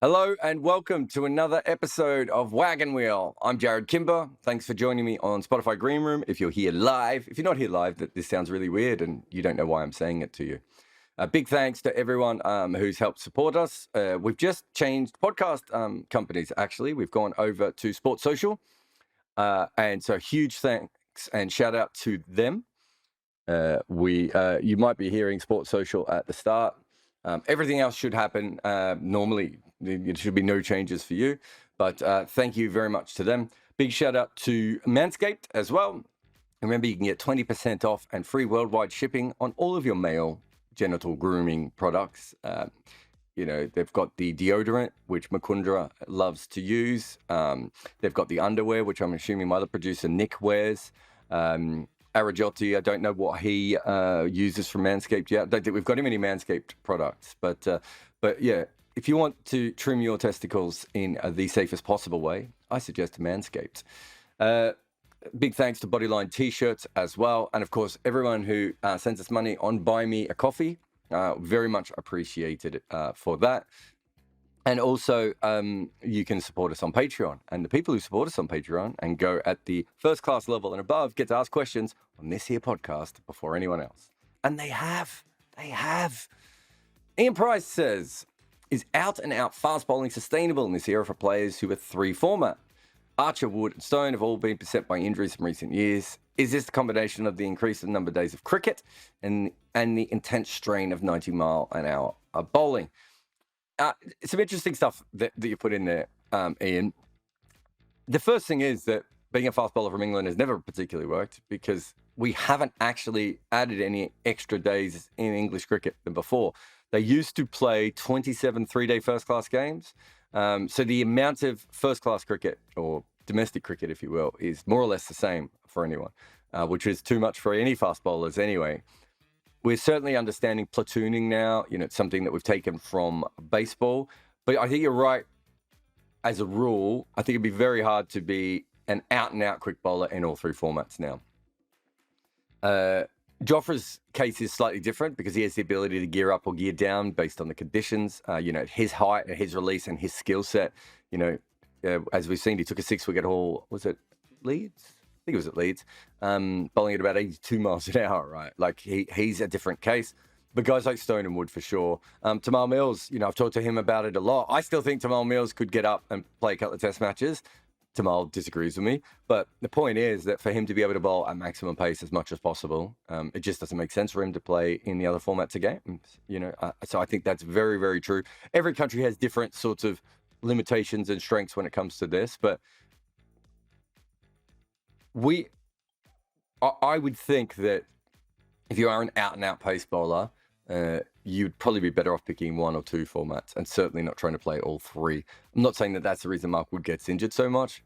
Hello and welcome to another episode of Wagon Wheel. I'm Jarrod Kimber. Thanks for joining me on Spotify Green Room. If you're here live, if you're not here live, this sounds really weird and you don't know why I'm saying it to you. Big thanks to everyone who's helped support us. We've just changed podcast companies, actually. We've gone over to Sports Social. And so huge thanks and shout out to them. You might be hearing Sports Social at the start. Everything else should happen normally. There should be no changes for you, but thank you very much to them. Big shout out to Manscaped as well. Remember, you can get 20% off and free worldwide shipping on all of your male genital grooming products. They've got the deodorant, which Mukundra loves to use. They've got the underwear, which I'm assuming my other producer Nick wears. Arajotti, I don't know what he uses from Manscaped yet. I don't think we've got him any Manscaped products, but yeah, if you want to trim your testicles in the safest possible way, I suggest Manscaped. Big thanks to Bodyline T-shirts as well, and of course everyone who sends us money on Buy Me a Coffee. Very much appreciated for that. And also, you can support us on Patreon. And the people who support us on Patreon and go at the first class level and above get to ask questions on this here podcast before anyone else. And they have. They have. Ian Price says, is out and out fast bowling sustainable in this era for players who are three format? Archer, Wood, and Stone have all been beset by injuries in recent years. Is this the combination of the increase in number of days of cricket and the intense strain of 90-mile-an-hour bowling? Some interesting stuff that you put in there, Ian. The first thing is that being a fast bowler from England has never particularly worked because we haven't actually added any extra days in English cricket than before. They used to play 27 three-day first-class games. So the amount of first-class cricket, or domestic cricket, if you will, is more or less the same for anyone, which is too much for any fast bowlers anyway. We're certainly understanding platooning now. It's something that we've taken from baseball. But I think you're right. As a rule, I think it'd be very hard to be an out-and-out quick bowler in all three formats now. Jofra's case is slightly different because he has the ability to gear up or gear down based on the conditions. His height, his release, and his skill set. As we've seen, he took a 6-wicket haul. Was it Leeds? I think it was at Leeds, bowling at about 82 miles an hour, right? Like he's a different case. But guys like Stone and Wood for sure. Tamal Mills, I've talked to him about it a lot. I still think Tamal Mills could get up and play a couple of test matches. Tamal disagrees with me. But the point is that for him to be able to bowl at maximum pace as much as possible, it just doesn't make sense for him to play in the other formats of games. So I think that's very, very true. Every country has different sorts of limitations and strengths when it comes to this, but I would think that if you are an out-and-out pace bowler, you'd probably be better off picking one or two formats and certainly not trying to play all three. I'm not saying that that's the reason Mark Wood gets injured so much,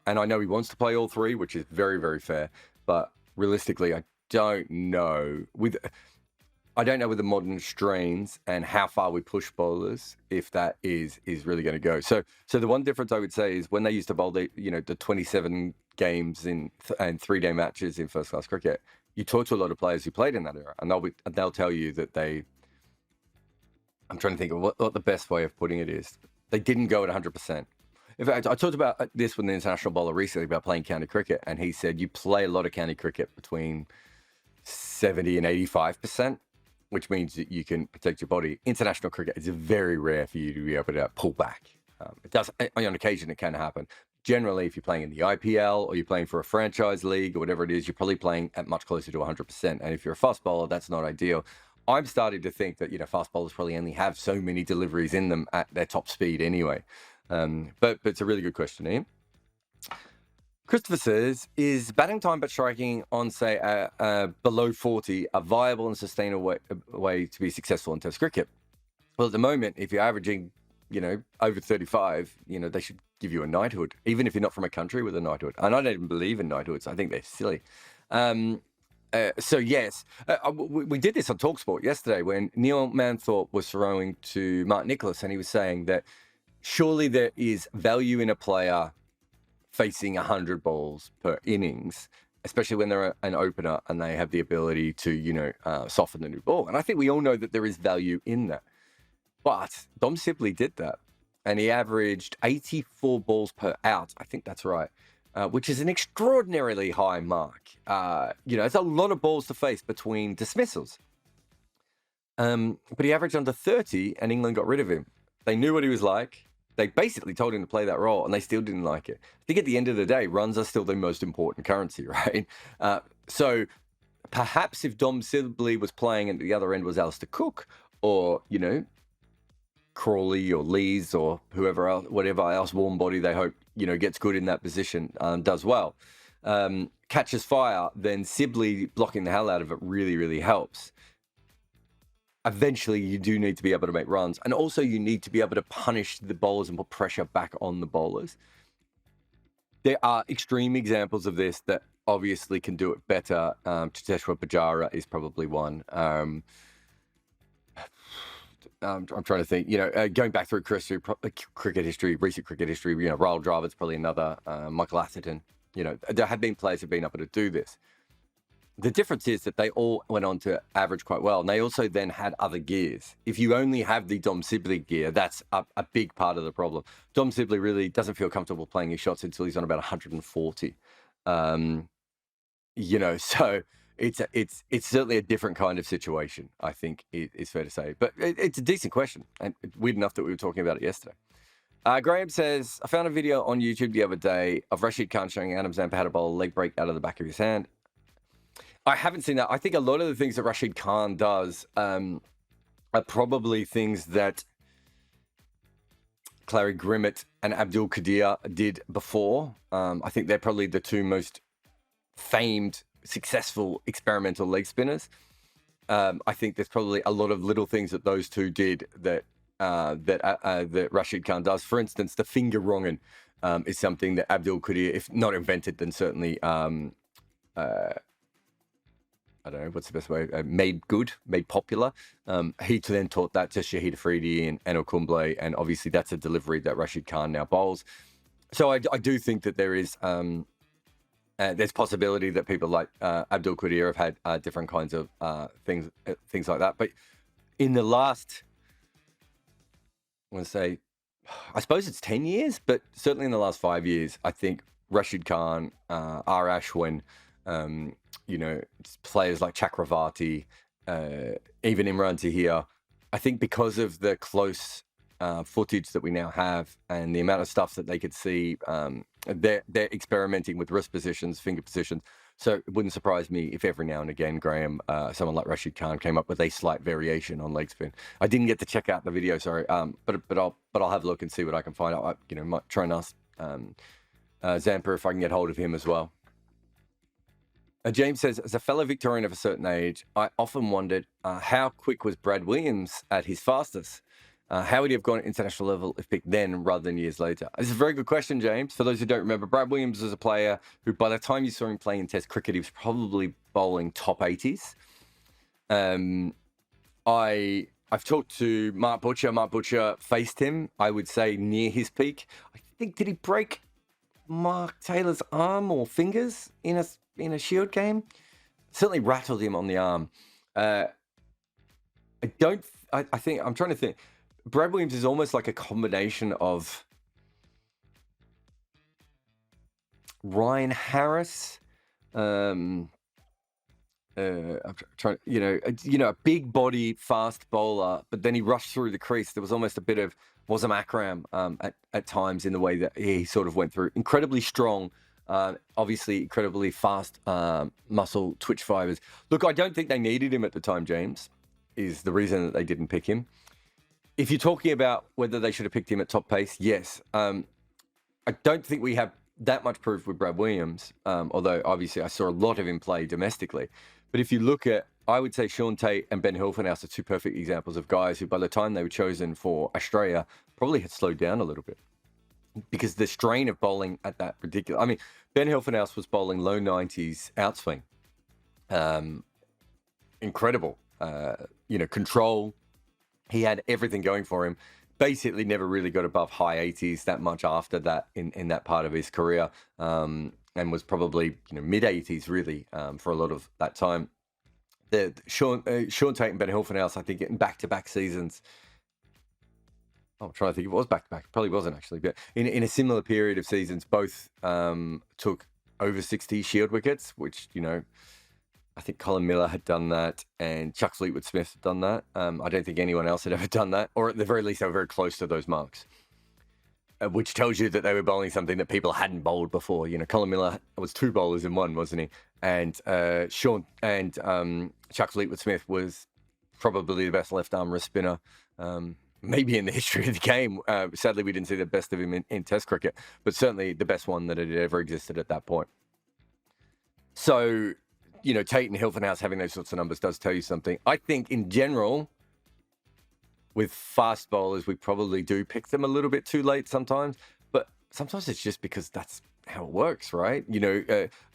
and I know he wants to play all three, which is very, very fair. But realistically, I don't know with the modern strains and how far we push bowlers, if that is really going to go. So the one difference I would say is when they used to bowl the 27 games and 3-day matches in first class cricket, you talk to a lot of players who played in that era, and they'll tell you that I'm trying to think of what the best way of putting it is. They didn't go at 100%. In fact, I talked about this with an international bowler recently about playing county cricket, and he said you play a lot of county cricket between 70 and 85%. Which means that you can protect your body. International cricket, it's very rare for you to be able to pull back. It does, on occasion, it can happen. Generally, if you're playing in the IPL or you're playing for a franchise league or whatever it is, you're probably playing at much closer to 100%. And if you're a fast bowler, that's not ideal. I'm starting to think that, fast bowlers probably only have so many deliveries in them at their top speed anyway. But it's a really good question, Ian. Christopher says, is batting time but striking on, say, below 40 a viable and sustainable way to be successful in Test cricket? Well, at the moment, if you're averaging, over 35, they should give you a knighthood, even if you're not from a country with a knighthood. And I don't even believe in knighthoods. I think they're silly. So, yes, we did this on TalkSport yesterday when Neil Manthorpe was throwing to Mark Nicholas, and he was saying that surely there is value in a player facing 100 balls per innings, especially when they're an opener and they have the ability to, soften the new ball. And I think we all know that there is value in that. But Dom Sibley did that. and he averaged 84 balls per out. I think that's right, which is an extraordinarily high mark. It's a lot of balls to face between dismissals. But he averaged under 30, and England got rid of him. They knew what he was like. They basically told him to play that role, and they still didn't like it. I think at the end of the day, runs are still the most important currency, right? So perhaps if Dom Sibley was playing and at the other end was Alistair Cook, or, Crawley or Lees or whoever else, whatever else warm body they hope, gets good in that position, does well, catches fire, then Sibley blocking the hell out of it really, really helps. Eventually, you do need to be able to make runs. And also, you need to be able to punish the bowlers and put pressure back on the bowlers. There are extreme examples of this that obviously can do it better. Cheteshwar Pujara is probably one. I'm trying to think, going back through cricket history, recent cricket history, Rahul Dravid's probably another, Michael Atherton. There have been players who've been able to do this. The difference is that they all went on to average quite well, and they also then had other gears. If you only have the Dom Sibley gear, that's a big part of the problem. Dom Sibley really doesn't feel comfortable playing his shots until he's on about 140. So it's certainly a different kind of situation, I think it's fair to say. But it's a decent question, and weird enough that we were talking about it yesterday. Graham says, I found a video on YouTube the other day of Rashid Khan showing Adam Zampa how to bowl a leg break out of the back of his hand. I haven't seen that. I think a lot of the things that Rashid Khan does are probably things that Clary Grimmett and Abdul Qadir did before. I think they're probably the two most famed, successful experimental leg spinners. I think there's probably a lot of little things that those two did that Rashid Khan does. For instance, the finger wronging is something that Abdul Qadir, if not invented, then certainly I don't know, what's the best way? Made popular. He then taught that to Shahid Afridi and Anil Kumble, and obviously that's a delivery that Rashid Khan now bowls. So I do think that there is there's possibility that people like Abdul Qadir have had different kinds of things like that. But in the last, I suppose it's 10 years, but certainly in the last 5 years, I think Rashid Khan, R. Ashwin, players like Chakravarti, even Imran Tahir, I think because of the close footage that we now have and the amount of stuff that they could see, they're experimenting with wrist positions, finger positions. So it wouldn't surprise me if every now and again, Graham, someone like Rashid Khan came up with a slight variation on leg spin. I didn't get to check out the video, sorry, but I'll have a look and see what I can find out. Might try and ask Zampa if I can get hold of him as well. James says, as a fellow Victorian of a certain age, I often wondered how quick was Brad Williams at his fastest? How would he have gone at international level if picked then rather than years later? It's a very good question, James. For those who don't remember, Brad Williams was a player who, by the time you saw him play in Test cricket, he was probably bowling top 80s. I've talked to Mark Butcher. Mark Butcher faced him, I would say, near his peak. I think, did he break Mark Taylor's arm or fingers in a Shield game? Certainly rattled him on the arm. I think, I'm trying to think. Brad Williams is almost like a combination of Ryan Harris, I'm trying, a big body, fast bowler, but then he rushed through the crease. There was almost a bit of Wasam Akram at times in the way that he sort of went through. Incredibly strong, obviously incredibly fast muscle twitch fibers. Look, I don't think they needed him at the time, James, is the reason that they didn't pick him. If you're talking about whether they should have picked him at top pace, yes. I don't think we have that much proof with Brad Williams, although obviously I saw a lot of him play domestically. But if you look at, I would say Sean Tate and Ben Hilfenhaus are two perfect examples of guys who, by the time they were chosen for Australia, probably had slowed down a little bit. Because the strain of bowling at that particular... I mean, Ben Hilfenhaus was bowling low 90s outswing. Incredible. Control. He had everything going for him. Basically never really got above high 80s that much after that in that part of his career. And was probably mid 80s really for a lot of that time. Sean Tate and Ben Hilfenhaus, I think, in back-to-back seasons, I'm trying to think if it was back-to-back. It probably wasn't actually, but in a similar period of seasons, both took over 60 Shield wickets, which, you know, I think Colin Miller had done that and Chuck Fleetwood Smith had done that. I don't think anyone else had ever done that, or at the very least, they were very close to those marks, which tells you that they were bowling something that people hadn't bowled before. You know, Colin Miller was 2 bowlers in one, wasn't he? And Chuck Fleetwood Smith was probably the best left-arm wrist spinner, maybe in the history of the game. Sadly, we didn't see the best of him in Test cricket, but certainly the best one that had ever existed at that point. So, you know, Tate and Hilton House having those sorts of numbers does tell you something. I think in general, with fast bowlers, we probably do pick them a little bit too late sometimes, but sometimes it's just because that's how it works, right? You know,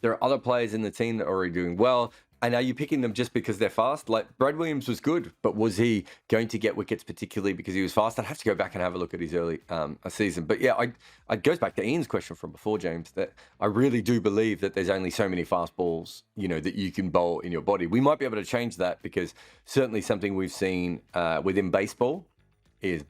there are other players in the team that are already doing well. And are you picking them just because they're fast? Like Brad Williams was good, but was he going to get wickets particularly because he was fast? I'd have to go back and have a look at his early season. But yeah, I goes back to Ian's question from before, James, that I really do believe that there's only so many fast balls, you know, that you can bowl in your body. We might be able to change that because certainly something we've seen within baseball is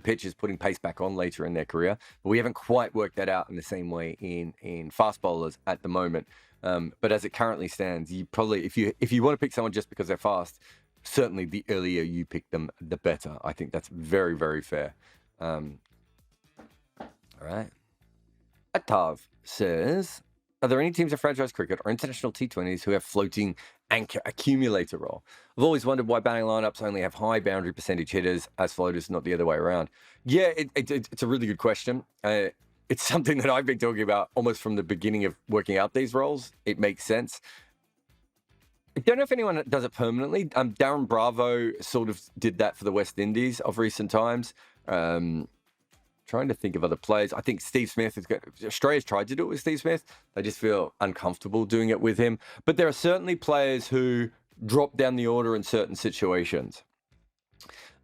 pitchers putting pace back on later in their career. But we haven't quite worked that out in the same way in fast bowlers at the moment. But as it currently stands, you probably, if you want to pick someone just because they're fast, certainly the earlier you pick them, the better. I think that's very, very fair. All right. Atav says, are there any teams in franchise cricket or international T20s who have floating anchor accumulator role? I've always wondered why batting lineups only have high boundary percentage hitters as floaters, not the other way around. Yeah, it's a really good question. It's something that I've been talking about almost from the beginning of working out these roles. It makes sense. I don't know if anyone does it permanently. Darren Bravo sort of did that for the West Indies of recent times. Trying to think of other players. I think Steve Smith Australia's tried to do it with Steve Smith. They just feel uncomfortable doing it with him. But there are certainly players who drop down the order in certain situations.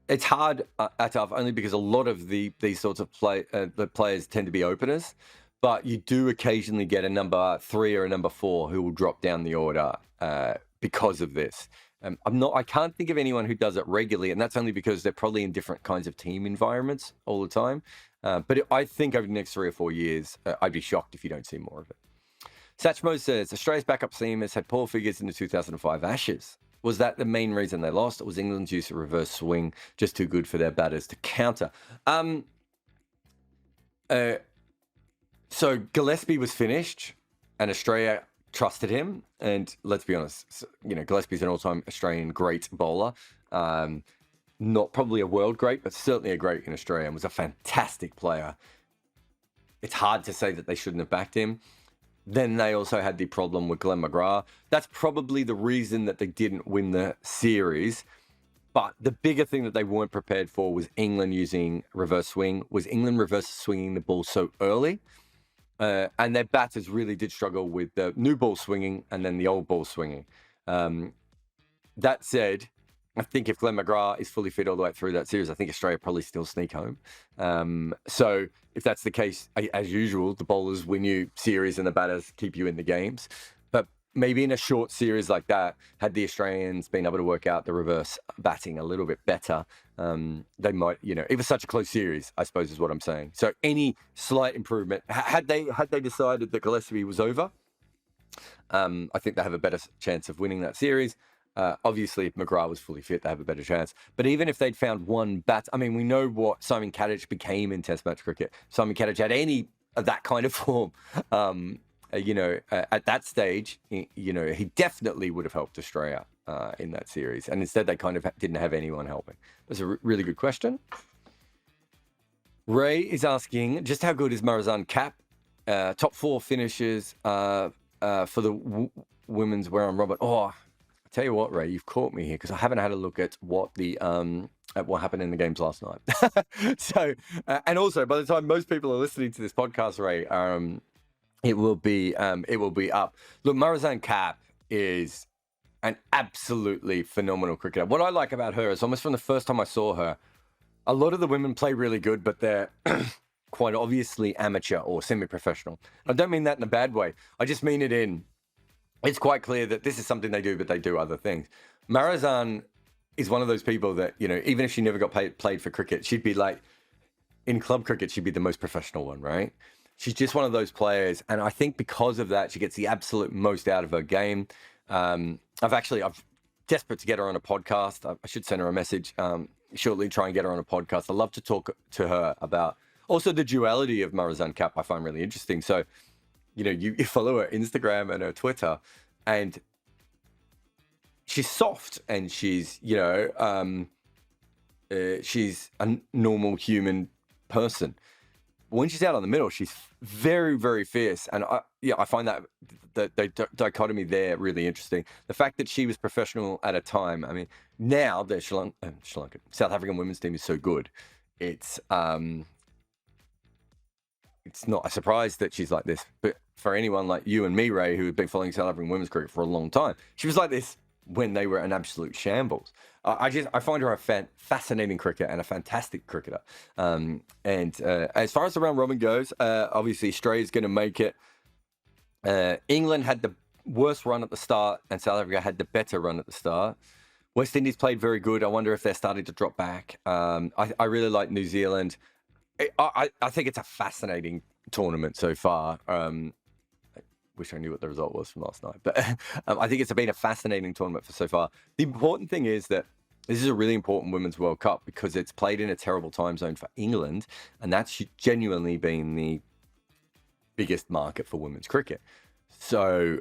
It's hard, Ataf, only because a lot of these sorts of the players tend to be openers, but you do occasionally get a number 3 or a number 4 who will drop down the order because of this. I can't think of anyone who does it regularly, and that's only because they're probably in different kinds of team environments all the time. But I think over the next 3 or 4 years, I'd be shocked if you don't see more of it. Satchmo says, Australia's backup seamers had poor figures in the 2005 Ashes. Was that the main reason they lost? Or was England's use of reverse swing just too good for their batters to counter? So Gillespie was finished and Australia trusted him. And let's be honest, you know, Gillespie's an all-time Australian great bowler. Not probably a world great, but certainly a great in Australia, and was a fantastic player. It's hard to say that they shouldn't have backed him. Then they also had the problem with Glenn McGrath. That's probably the reason that they didn't win the series. But the bigger thing that they weren't prepared for was England using reverse swing. Was England reverse swinging the ball so early? And their batters really did struggle with the new ball swinging and then the old ball swinging. That said, I think if Glenn McGrath is fully fit all the way through that series, I think Australia probably still sneak home. So if that's the case, as usual, the bowlers win you series and the batters keep you in the games. But maybe in a short series like that, had the Australians been able to work out the reverse batting a little bit better, they might, you know, it was such a close series, I suppose is what I'm saying. So any slight improvement, had they decided that Gillespie was over, I think they have a better chance of winning that series. Obviously, if McGrath was fully fit, they have a better chance. But even if they'd found one bat, I mean, we know what Simon Kadich became in Test match cricket. Simon Kadich had any of that kind of form. You know, at that stage, you know, he definitely would have helped Australia in that series. And instead, they kind of didn't have anyone helping. That's a really good question. Ray is asking, just how good is Marizan Cap? Top 4 finishes for the women's where I'm Robert. Oh, tell you what, Ray, you've caught me here because I haven't had a look at what the at what happened in the games last night. So, and also by the time most people are listening to this podcast, Ray, it will be up. Look, Marizan Cap is an absolutely phenomenal cricketer. What I like about her is almost from the first time I saw her, a lot of the women play really good, but they're quite obviously amateur or semi-professional. I don't mean that in a bad way. I just mean it in. It's quite clear that this is something they do, but they do other things. Marizan is one of those people that, you know, even if she never got played for cricket, she'd be like, in club cricket, she'd be the most professional one, right? She's just one of those players. And I think because of that, she gets the absolute most out of her game. I'm desperate to get her on a podcast. I should send her a message shortly, try and get her on a podcast. I'd love to talk to her about also the duality of Marizan Kapp. I find really interesting. So, you know, you follow her Instagram and her Twitter, and she's soft and she's, you know, she's a normal human person. When she's out on the middle, she's very, very fierce. And I find that the dichotomy there really interesting. The fact that she was professional at a time. I mean, now the South African women's team is so good. It's not a surprise that she's like this. But for anyone like you and me, Ray, who have been following South African women's cricket for a long time, she was like this when they were an absolute shambles. I find her a fascinating cricketer and a fantastic cricketer. As far as the round robin goes, obviously Australia's going to make it. England had the worst run at the start, and South Africa had the better run at the start. West Indies played very good. I wonder if they're starting to drop back. I really like New Zealand. I think it's a fascinating tournament so far. Wish I knew what the result was from last night, but I think it's been a fascinating tournament for so far. The important thing is that this is a really important Women's World Cup because it's played in a terrible time zone for England, and that's genuinely been the biggest market for women's cricket. So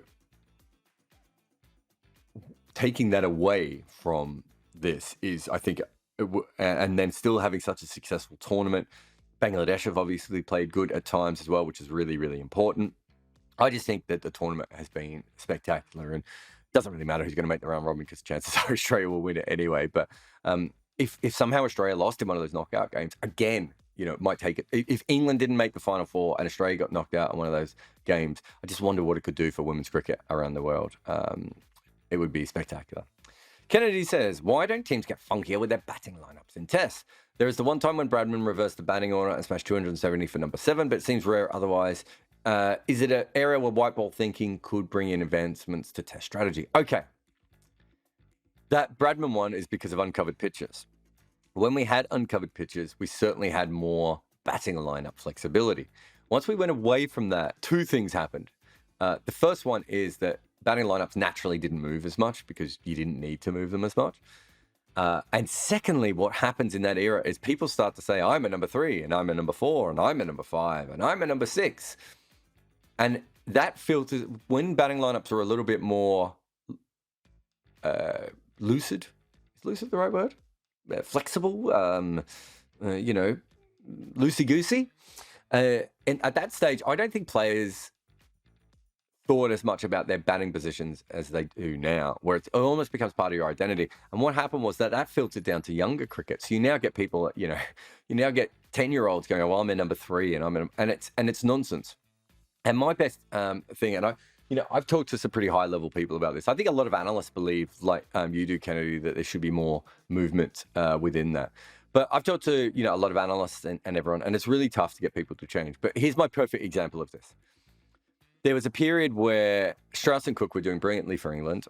taking that away from this is, I think, and then still having such a successful tournament. Bangladesh have obviously played good at times as well, which is really, really important. I just think that the tournament has been spectacular, and it doesn't really matter who's going to make the round robin because chances are Australia will win it anyway. But if somehow Australia lost in one of those knockout games, again, you know, it might take it. If England didn't make the Final Four and Australia got knocked out in one of those games, I just wonder what it could do for women's cricket around the world. It would be spectacular. Kennedy says, why don't teams get funkier with their batting lineups in tests? There is the one time when Bradman reversed the batting order and smashed 270 for number 7, but it seems rare otherwise. Is it an area where white ball thinking could bring in advancements to test strategy? Okay. That Bradman one is because of uncovered pitches. When we had uncovered pitches, we certainly had more batting lineup flexibility. Once we went away from that, two things happened. The first one is that batting lineups naturally didn't move as much because you didn't need to move them as much. And secondly, what happens in that era is people start to say, I'm a number 3, and I'm a number 4, and I'm a number 5, and I'm a number 6. And that filters, when batting lineups are a little bit more lucid, is lucid the right word? Flexible, you know, loosey-goosey. And at that stage, I don't think players thought as much about their batting positions as they do now, where it almost becomes part of your identity. And what happened was that filtered down to younger cricket. So you now get people, you know, you now get 10-year-olds going, well, I'm in number 3, and it's nonsense. And my best thing, and I've talked to some pretty high-level people about this. I think a lot of analysts believe, like you do, Kennedy, that there should be more movement within that. But I've talked to, you know, a lot of analysts and everyone, and it's really tough to get people to change. But here's my perfect example of this. There was a period where Strauss and Cook were doing brilliantly for England,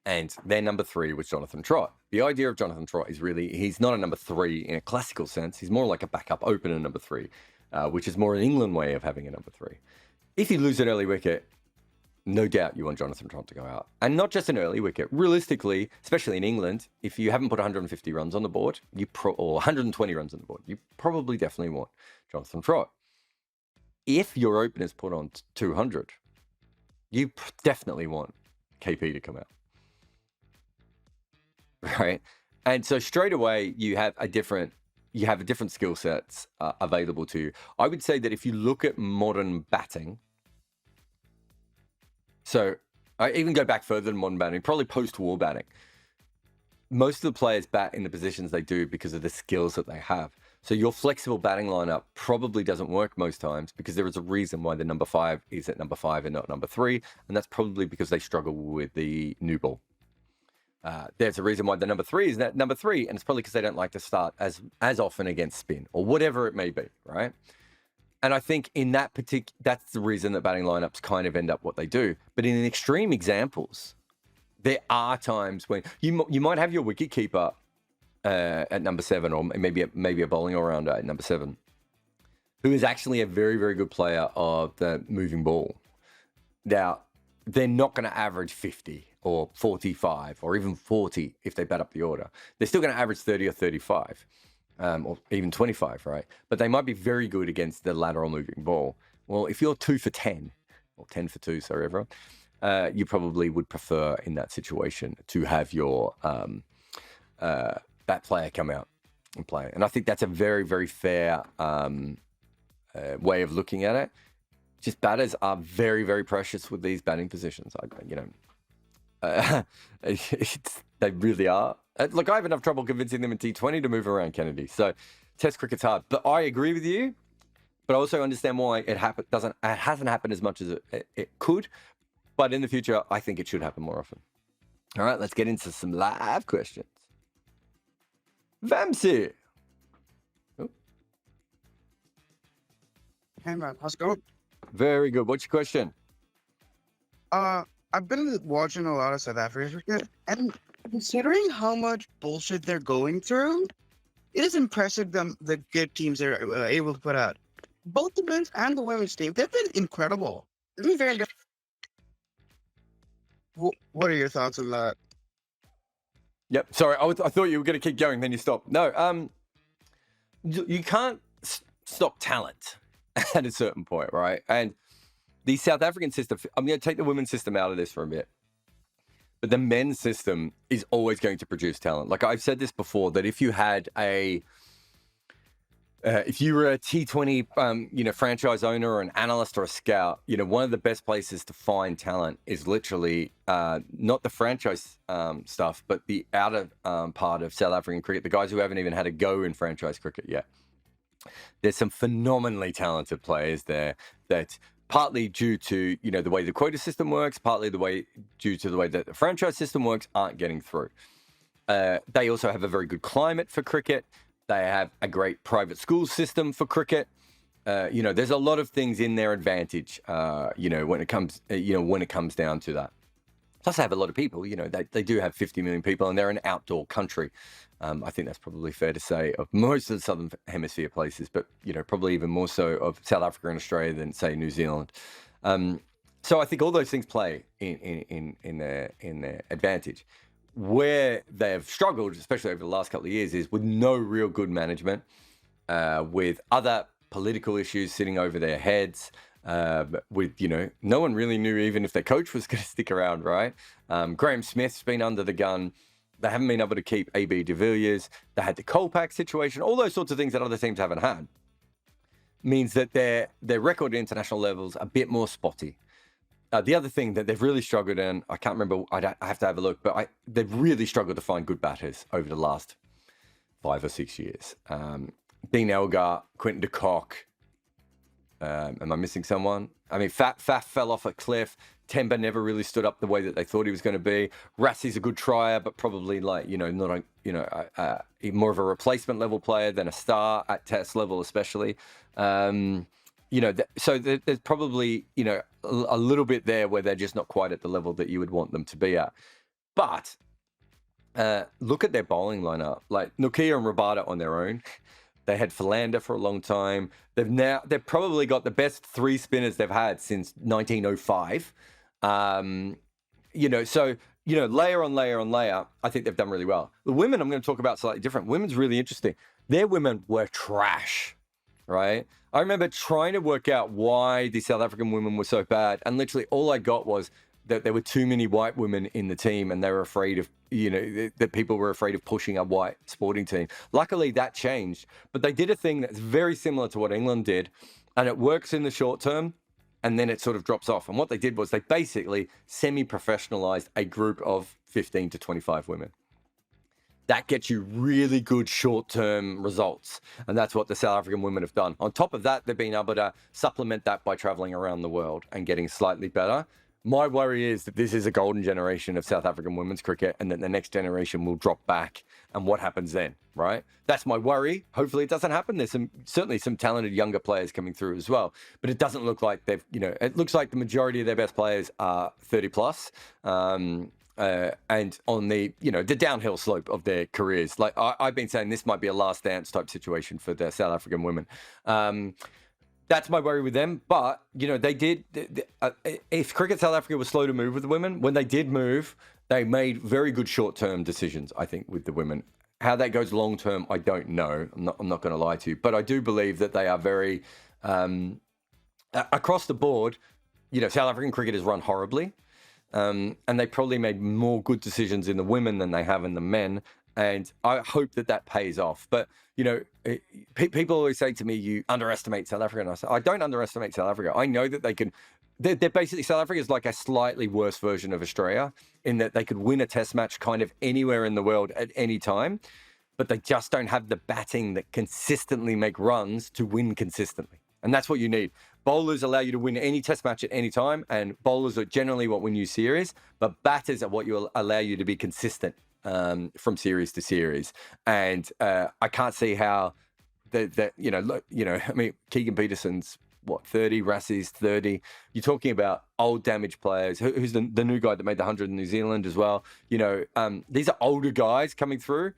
and their number 3 was Jonathan Trott. The idea of Jonathan Trott is really, he's not a number 3 in a classical sense. He's more like a backup opener number 3, which is more an England way of having a number 3. If you lose an early wicket, no doubt you want Jonathan Trott to go out. And not just an early wicket. Realistically, especially in England, if you haven't put 150 runs on the board, or 120 runs on the board, you probably definitely want Jonathan Trott. If your openers put on 200, you definitely want KP to come out. Right? And so straight away, you have a different skill sets available to you. I would say that if you look at modern batting, so I even go back further than modern batting, probably post-war batting, most of the players bat in the positions they do because of the skills that they have. So your flexible batting lineup probably doesn't work most times because there is a reason why the number 5 is at number 5 and not number 3, and that's probably because they struggle with the new ball. There's a reason why the number 3 is at number 3, and it's probably because they don't like to start as often against spin or whatever it may be, right? And I think in that's the reason that batting lineups kind of end up what they do. But in extreme examples, there are times when you might have your wicket keeper at number 7, or maybe a bowling all-rounder at number 7, who is actually a very, very good player of the moving ball. Now, they're not going to average 50 or 45 or even 40 if they bat up the order. They're still going to average 30 or 35 or even 25, right? But they might be very good against the lateral moving ball. Well, if you're 2 for 10, or 10 for 2, sorry, everyone, you probably would prefer in that situation to have your that player come out and play. And I think that's a very, very fair way of looking at it. Just batters are very, very precious with these batting positions. They really are. Look, I have enough trouble convincing them in T20 to move around Kennedy. So Test cricket's hard. But I agree with you. But I also understand why it hasn't happened as much as it could. But in the future, I think it should happen more often. All right, let's get into some live questions. Vamsi. Oh. Hey man, how's it going? Very good. What's your question? I've been watching a lot of South African cricket, and considering how much bullshit they're going through, it is impressive the good teams they're able to put out. Both the men's and the women's team, they've been incredible. They've been very good. What are your thoughts on that? Yep. Sorry, I thought you were going to keep going, then you stopped. No, you can't stop talent at a certain point, right? And the South African system, I'm going to take the women's system out of this for a bit, but the men's system is always going to produce talent. Like I've said this before, that if you had if you were a T20, franchise owner or an analyst or a scout, one of the best places to find talent is literally not the franchise stuff, but the outer part of South African cricket, the guys who haven't even had a go in franchise cricket yet. There's some phenomenally talented players there that partly due to, the way the quota system works, partly due to the way that the franchise system works, aren't getting through. They also have a very good climate for cricket. They have a great private school system for cricket. There's a lot of things in their advantage, when it comes down to that. Plus, they have a lot of people. They do have 50 million people, and they're an outdoor country. I think that's probably fair to say of most of the Southern Hemisphere places, but probably even more so of South Africa and Australia than, say, New Zealand. So I think all those things play in their advantage. Where they have struggled, especially over the last couple of years, is with no real good management, with other political issues sitting over their heads, with, no one really knew even if their coach was going to stick around, right? Graham Smith's been under the gun. They haven't been able to keep AB de Villiers. They had the Kolpak situation, all those sorts of things that other teams haven't had. Means that their record at international levels a bit more spotty. The other thing that they've really struggled in, I can't remember, I have to have a look, but they've really struggled to find good batters over the last 5 or 6 years. Dean Elgar, Quinton de Kock. Am I missing someone? I mean, Faf fell off a cliff. Temba never really stood up the way that they thought he was going to be. Rassie's a good trier, but probably not more of a replacement level player than a star at test level, especially. So there's probably, a little bit there where they're just not quite at the level that you would want them to be at. But look at their bowling lineup. Like Nokia and Rabada on their own. They had Philander for a long time. They've probably got the best 3 spinners they've had since 1905. Layer on layer on layer, I think they've done really well. The women I'm going to talk about slightly different. Women's really interesting. Their women were trash, right? I remember trying to work out why the South African women were so bad, and literally all I got was that there were too many white women in the team, and they were afraid of, that people were afraid of pushing a white sporting team. Luckily, that changed, but they did a thing that's very similar to what England did, and it works in the short term, and then it sort of drops off. And what they did was they basically semi-professionalized a group of 15 to 25 women. That gets you really good short-term results. And that's what the South African women have done. On top of that, they've been able to supplement that by traveling around the world and getting slightly better. My worry is that this is a golden generation of South African women's cricket, and that the next generation will drop back. And what happens then, right? That's my worry. Hopefully it doesn't happen. There's certainly some talented younger players coming through as well. But it doesn't look like it looks like the majority of their best players are 30 plus. and on the the downhill slope of their careers. Like I've been saying, this might be a last dance type situation for the South African women. That's my worry with them. But they did. If Cricket South Africa was slow to move with the women, when they did move, they made very good short-term decisions, I think, with the women. How that goes long-term, I don't know. I'm not going to lie to you, but I do believe that they are very across the board. South African cricket has run horribly, and they probably made more good decisions in the women than they have in the men. And I hope that pays off. But people always say to me, "You underestimate South Africa," and I say, "I don't underestimate South Africa. I know that they can." They're basically, South Africa is like a slightly worse version of Australia in that they could win a test match kind of anywhere in the world at any time, but they just don't have the batting that consistently make runs to win consistently. And that's what you need. Bowlers allow you to win any test match at any time, and bowlers are generally what win you series, but batters are what will allow you to be consistent from series to series. And I can't see how I mean, Keegan Peterson's 30, Rassie's 30. You're talking about old damaged players. Who's the new guy that made the 100 in New Zealand as well? These are older guys coming through.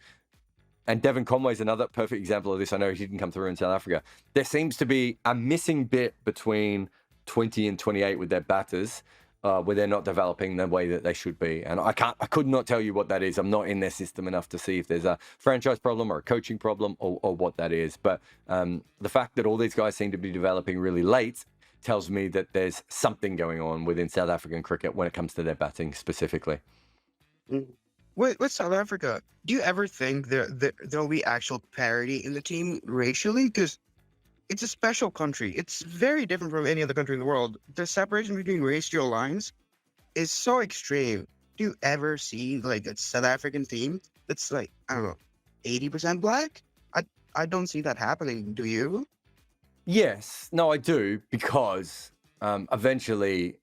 And Devon Conway's another perfect example of this. I know he didn't come through in South Africa. There seems to be a missing bit between 20 and 28 with their batters, where they're not developing the way that they should be. And I could not tell you what that is. I'm not in their system enough to see if there's a franchise problem or a coaching problem or what that is. But the fact that all these guys seem to be developing really late tells me that there's something going on within South African cricket when it comes to their batting specifically. With South Africa, do you ever think there'll be actual parity in the team racially? Because it's a special country. It's very different from any other country in the world. The separation between racial lines is so extreme. Do you ever see like a South African team that's like, I don't know, 80% black? I don't see that happening. Do you? Yes. No, I do, because eventually,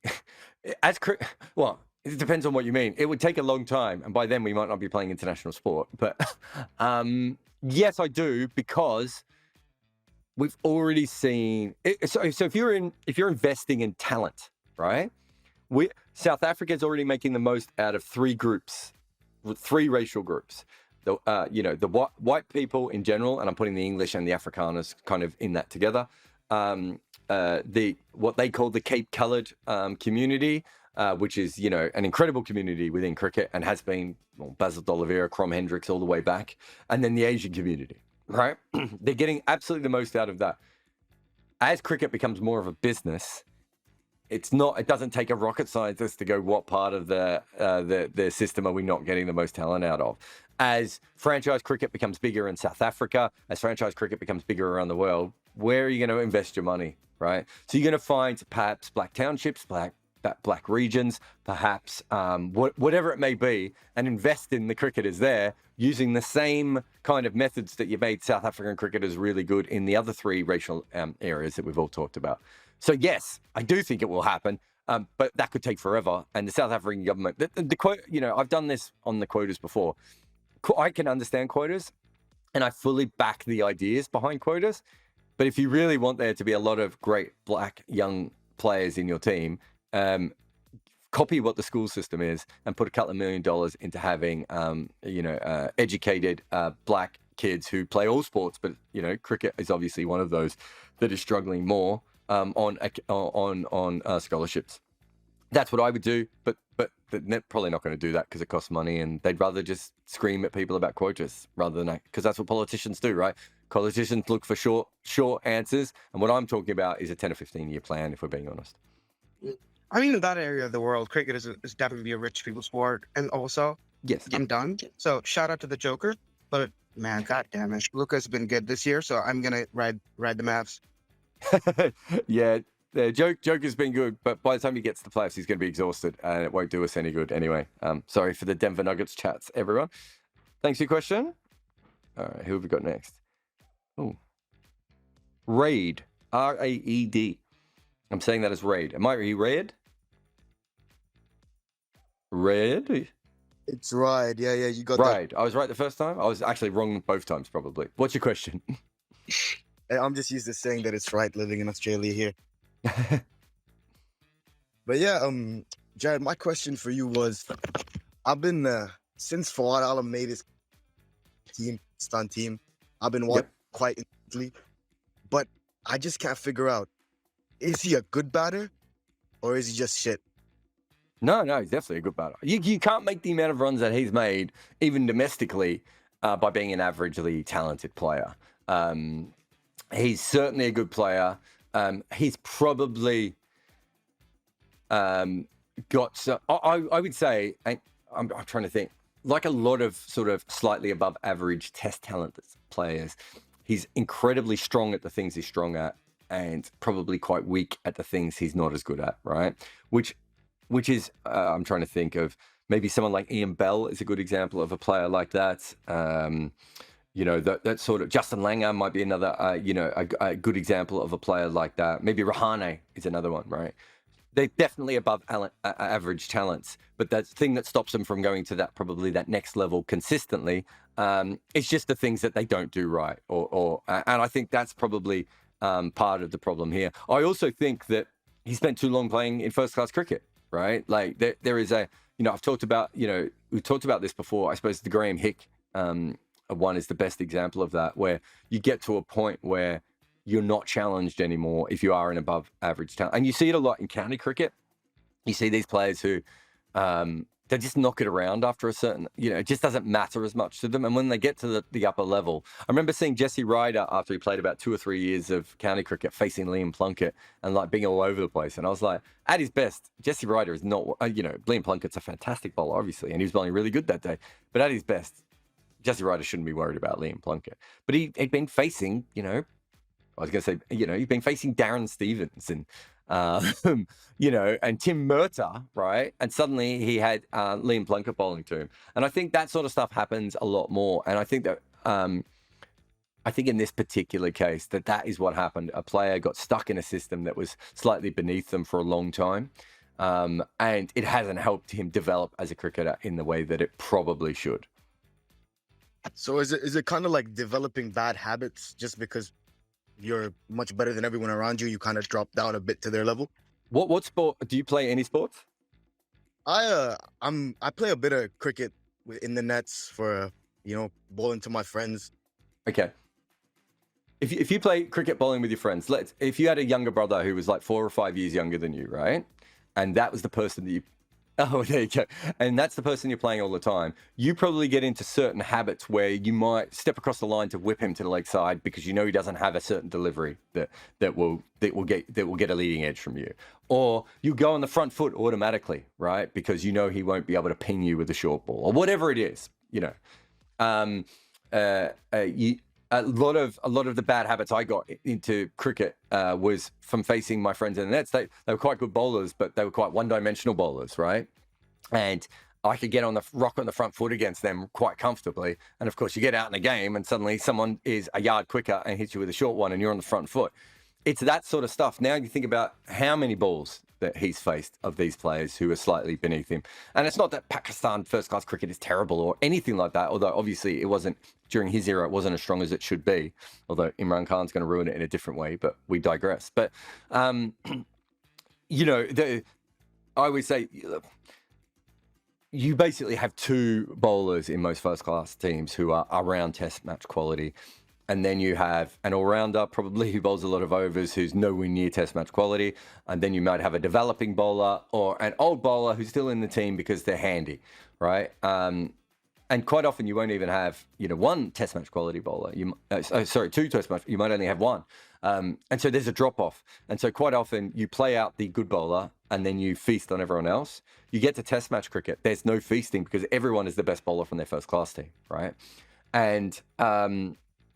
well, it depends on what you mean. It would take a long time, and by then we might not be playing international sport. But yes, I do, because we've already seen. So if you're investing in talent, right? South Africa is already making the most out of three racial groups. The white people in general, and I'm putting the English and the Afrikaners kind of in that together. What they call the Cape Coloured community, which is an incredible community within cricket and has been Basil D'Oliveira, Crom Hendricks all the way back, and then the Asian community, right? They're getting absolutely the most out of that. As cricket becomes more of a business, it doesn't take a rocket scientist to go, what part of the system are we not getting the most talent out of? As franchise cricket becomes bigger in South Africa, as franchise cricket becomes bigger around the world, where are you going to invest your money, right? So you're going to find perhaps black townships, black regions, perhaps whatever it may be, and invest in the cricketers there using the same kind of methods that you made South African cricketers really good in the other three racial areas that we've all talked about. So yes, I do think it will happen, but that could take forever. And the South African government, the quote, I've done this on the quotas before. I can understand quotas, and I fully back the ideas behind quotas. But if you really want there to be a lot of great black young players in your team, copy what the school system is and put a couple of $1 million into having, educated black kids who play all sports. But cricket is obviously one of those that is struggling more on scholarships. That's what I would do, but they're probably not going to do that because it costs money, and they'd rather just scream at people about quotas rather than because that's what politicians do, right? Politicians look for short answers, and what I'm talking about is a 10 or 15-year plan, if we're being honest. I mean, in that area of the world, cricket is definitely a rich people sport, and also yes, I'm done. So shout out to the Joker, but man, god damn it, Luca's been good this year, so I'm gonna ride the Mavs. Yeah. The Joker's been good, but by the time he gets to the playoffs, he's going to be exhausted, and it won't do us any good anyway. Sorry for the Denver Nuggets chats, everyone. Thanks for your question. All right, who have we got next? Oh, Raid, R-A-E-D. I'm saying that as Raid. Am I Raid? Raid? It's right. Yeah, you got right. That. I was right the first time. I was actually wrong both times, probably. What's your question? I'm just used to saying that it's right living in Australia here. But yeah, Jarrod, my question for you was, I've been since Fawad Alam made his team, Pakistan team. I've been watching quite intently, but I just can't figure out: is he a good batter or is he just shit? No, he's definitely a good batter. You can't make the amount of runs that he's made, even domestically, by being an averagely talented player. He's certainly a good player. He's probably got some, I would say, I'm trying to think, like a lot of sort of slightly above average test talent players, he's incredibly strong at the things he's strong at and probably quite weak at the things he's not as good at, right? Which is, I'm trying to think of, maybe someone like Ian Bell is a good example of a player like that. You know, that sort of, Justin Langer might be another, a good example of a player like that. Maybe Rahane is another one, right? They're definitely above average talents, but the thing that stops them from going to that next level consistently, it's just the things that they don't do right. And I think that's probably part of the problem here. I also think that he spent too long playing in first-class cricket, right? Like there is I've talked about, we've talked about this before. I suppose the Graham Hick one is the best example of that, where you get to a point where you're not challenged anymore if you are an above average talent. And you see it a lot in county cricket. You see these players who they just knock it around after a certain, it just doesn't matter as much to them. And when they get to the upper level, I remember seeing Jesse Ryder after he played about 2 or 3 years of county cricket facing Liam Plunkett and like being all over the place. And I was like, at his best, Jesse Ryder is not, Liam Plunkett's a fantastic bowler, obviously, and he was bowling really good that day. But at his best, Jesse Ryder shouldn't be worried about Liam Plunkett. But he'd been facing, I was going to say, you've been facing Darren Stevens and, and Tim Murtagh, right? And suddenly he had Liam Plunkett bowling to him. And I think that sort of stuff happens a lot more. And I think that, in this particular case, that is what happened. A player got stuck in a system that was slightly beneath them for a long time. And it hasn't helped him develop as a cricketer in the way that it probably should. So is it kind of like developing bad habits just because you're much better than everyone around you? You kind of drop down a bit to their level. What sport do you play? Any sports? I play a bit of cricket in the nets for bowling to my friends. Okay. If you play cricket bowling with your friends, if you had a younger brother who was like 4 or 5 years younger than you, right? And that was the person that you there you go. And that's the person you're playing all the time. You probably get into certain habits where you might step across the line to whip him to the leg side because he doesn't have a certain delivery that will get a leading edge from you. Or you go on the front foot automatically, right? Because he won't be able to ping you with a short ball or whatever it is. A lot of the bad habits I got into cricket was from facing my friends in the nets. They were quite good bowlers, but they were quite one-dimensional bowlers, right? And I could get on the front foot against them quite comfortably. And of course, you get out in the game and suddenly someone is a yard quicker and hits you with a short one and you're on the front foot. It's that sort of stuff. Now you think about how many balls that he's faced of these players who are slightly beneath him. And it's not that Pakistan first-class cricket is terrible or anything like that, although obviously it wasn't, during his era, it wasn't as strong as it should be, although Imran Khan's going to ruin it in a different way, but we digress. But, I would say you basically have 2 bowlers in most first-class teams who are around test match quality. And then you have an all-rounder, probably, who bowls a lot of overs, who's nowhere near test match quality. And then you might have a developing bowler or an old bowler who's still in the team because they're handy, right? And quite often you won't even have, 1 test match quality bowler. 2 test match. You might only have 1. And so there's a drop-off. And so quite often you play out the good bowler and then you feast on everyone else. You get to test match cricket. There's no feasting because everyone is the best bowler from their first-class team, right? And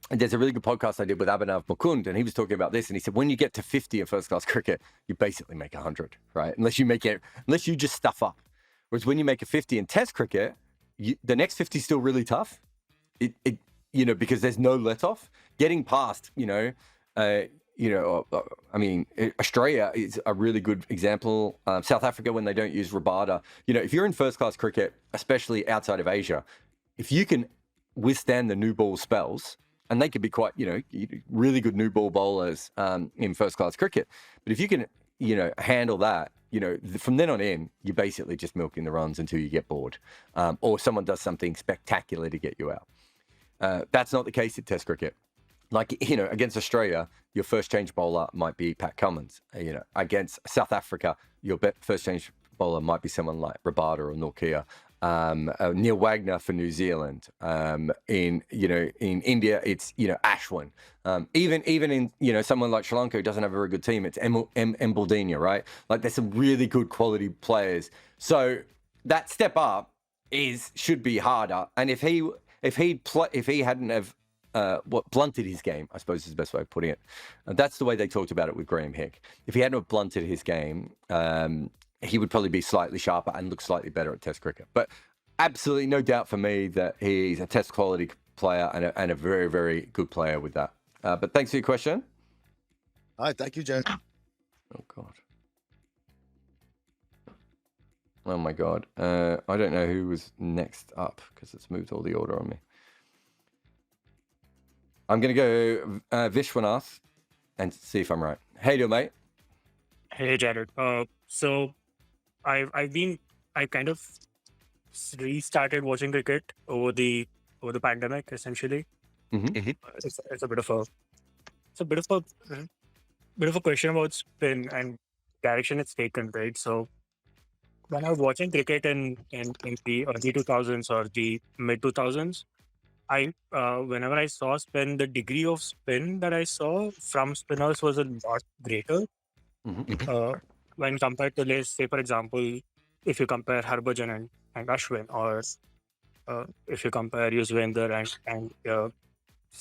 there's a really good podcast I did with Abhinav Mukund, and he was talking about this, and he said, when you get to 50 in first-class cricket, you basically make 100, right? Unless you just stuff up. Whereas when you make a 50 in test cricket, the next 50 is still really tough. Because there's no let-off. Getting past, Australia is a really good example. South Africa, when they don't use Rabada. If you're in first-class cricket, especially outside of Asia, if you can withstand the new ball spells, and they could be quite, really good new ball bowlers in first-class cricket. But if you can, handle that, from then on in, you're basically just milking the runs until you get bored, or someone does something spectacular to get you out. That's not the case at Test cricket. Like, against Australia, your first change bowler might be Pat Cummins. Against South Africa, your first change bowler might be someone like Rabada or Nortje. Neil Wagner for New Zealand. In India, it's Ashwin. Even in someone like Sri Lanka who doesn't have a very good team, it's Embaldina, right? Like, there's some really good quality players. So that step up should be harder. And if he hadn't have blunted his game, I suppose is the best way of putting it. That's the way they talked about it with Graham Hick. If he hadn't have blunted his game, he would probably be slightly sharper and look slightly better at Test cricket. But absolutely no doubt for me that he's a Test quality player and a very, very good player with that. But thanks for your question. All right, thank you, Jen. Oh, God. Oh, my God. I don't know who was next up because it's moved all the order on me. I'm going to go Vishwanath and see if I'm right. How you doing, mate? Hey, Jarrod. So I kind of restarted watching cricket over the pandemic, essentially. Mm-hmm. It's a bit of a question about spin and direction it's taken, right? So when I was watching cricket in the early 2000s or the mid 2000s, whenever I saw spin, the degree of spin that I saw from spinners was a lot greater. Mm-hmm. When compared to, let's say, for example, if you compare Harbhajan and Ashwin, or if you compare Yuzvendra and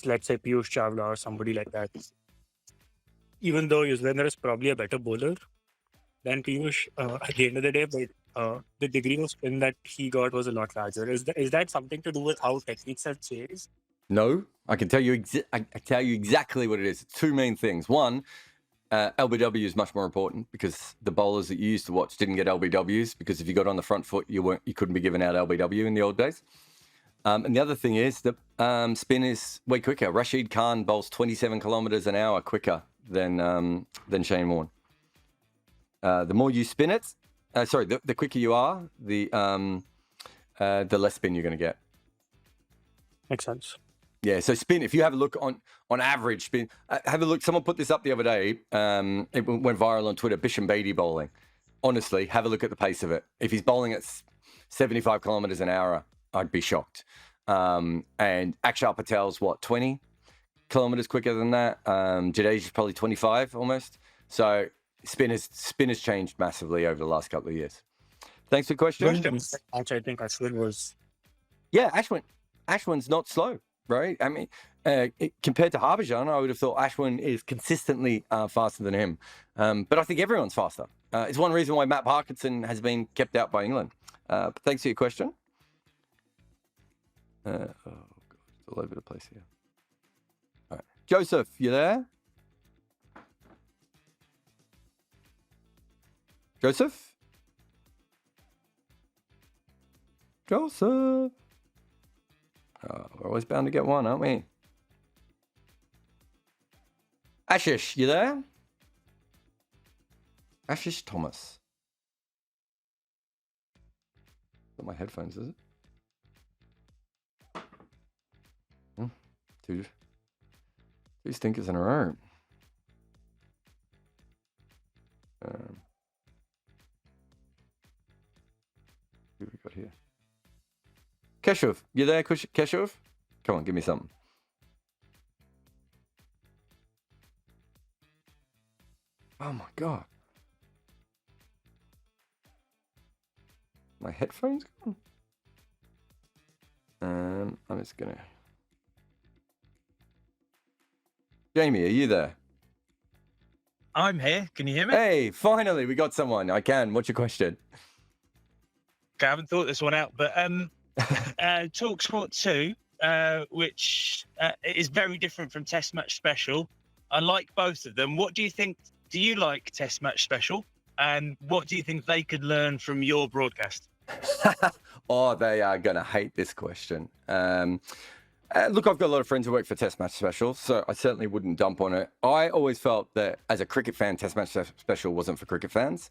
let's say Piyush Chawla or somebody like that, even though Yuzvendra is probably a better bowler than Piyush at the end of the day, but the degree of spin that he got was a lot larger. Is that something to do with how techniques have changed? No, I can tell you. I tell you exactly what it is. Two main things. One, LBW is much more important because the bowlers that you used to watch didn't get LBWs because if you got on the front foot, you couldn't be given out LBW in the old days. And the other thing is that spin is way quicker. Rashid Khan bowls 27 kilometers an hour quicker than Shane Warne. The more you spin it, the quicker you are, the less spin you're going to get. Makes sense. Yeah, so spin, if you have a look on average spin, have a look. Someone put this up the other day. It went viral on Twitter, Bisham Beatty bowling. Honestly, have a look at the pace of it. If he's bowling at 75 kilometers an hour, I'd be shocked. And Akshar Patel's, 20 kilometers quicker than that? Jadeja's probably 25 almost. So spin has changed massively over the last couple of years. Thanks for the question. Which I think Ashwin was. Yeah, Ashwin's not slow. Right? I mean, compared to Harbhajan, I would have thought Ashwin is consistently faster than him. But I think everyone's faster. It's one reason why Matt Parkinson has been kept out by England. But thanks for your question. Oh, God, it's all over the place here. All right. Joseph, you there? Joseph? Joseph? We're always bound to get one, aren't we? Ashish, you there? Ashish Thomas. Not my headphones, is it? Two stinkers in a row. Who have we got here? Keshav, you there, Keshav? Come on, give me something. Oh my God. My headphones gone? I'm just gonna... Jamie, are you there? I'm here. Can you hear me? Hey, finally, we got someone. I can. What's your question? Okay, I haven't thought this one out, but Talk Sport 2, which is very different from Test Match Special. I like both of them. What do you think? Do you like Test Match Special? And what do you think they could learn from your broadcast? Oh, they are going to hate this question. Look, I've got a lot of friends who work for Test Match Special, so I certainly wouldn't dump on it. I always felt that as a cricket fan, Test Match Special wasn't for cricket fans.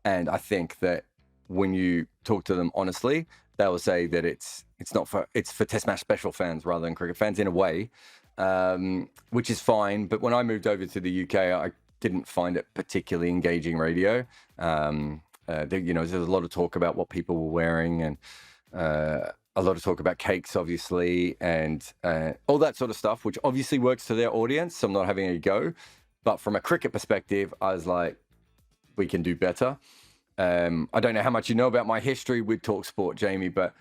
And I think that when you talk to them honestly, they will say that it's for Test match special fans rather than cricket fans in a way, which is fine. But when I moved over to the UK, I didn't find it particularly engaging radio. There's a lot of talk about what people were wearing, and a lot of talk about cakes, obviously, and all that sort of stuff, which obviously works to their audience. So I'm not having a go. But from a cricket perspective, I was like, we can do better. I don't know how much you know about my history with TalkSport, Jamie, but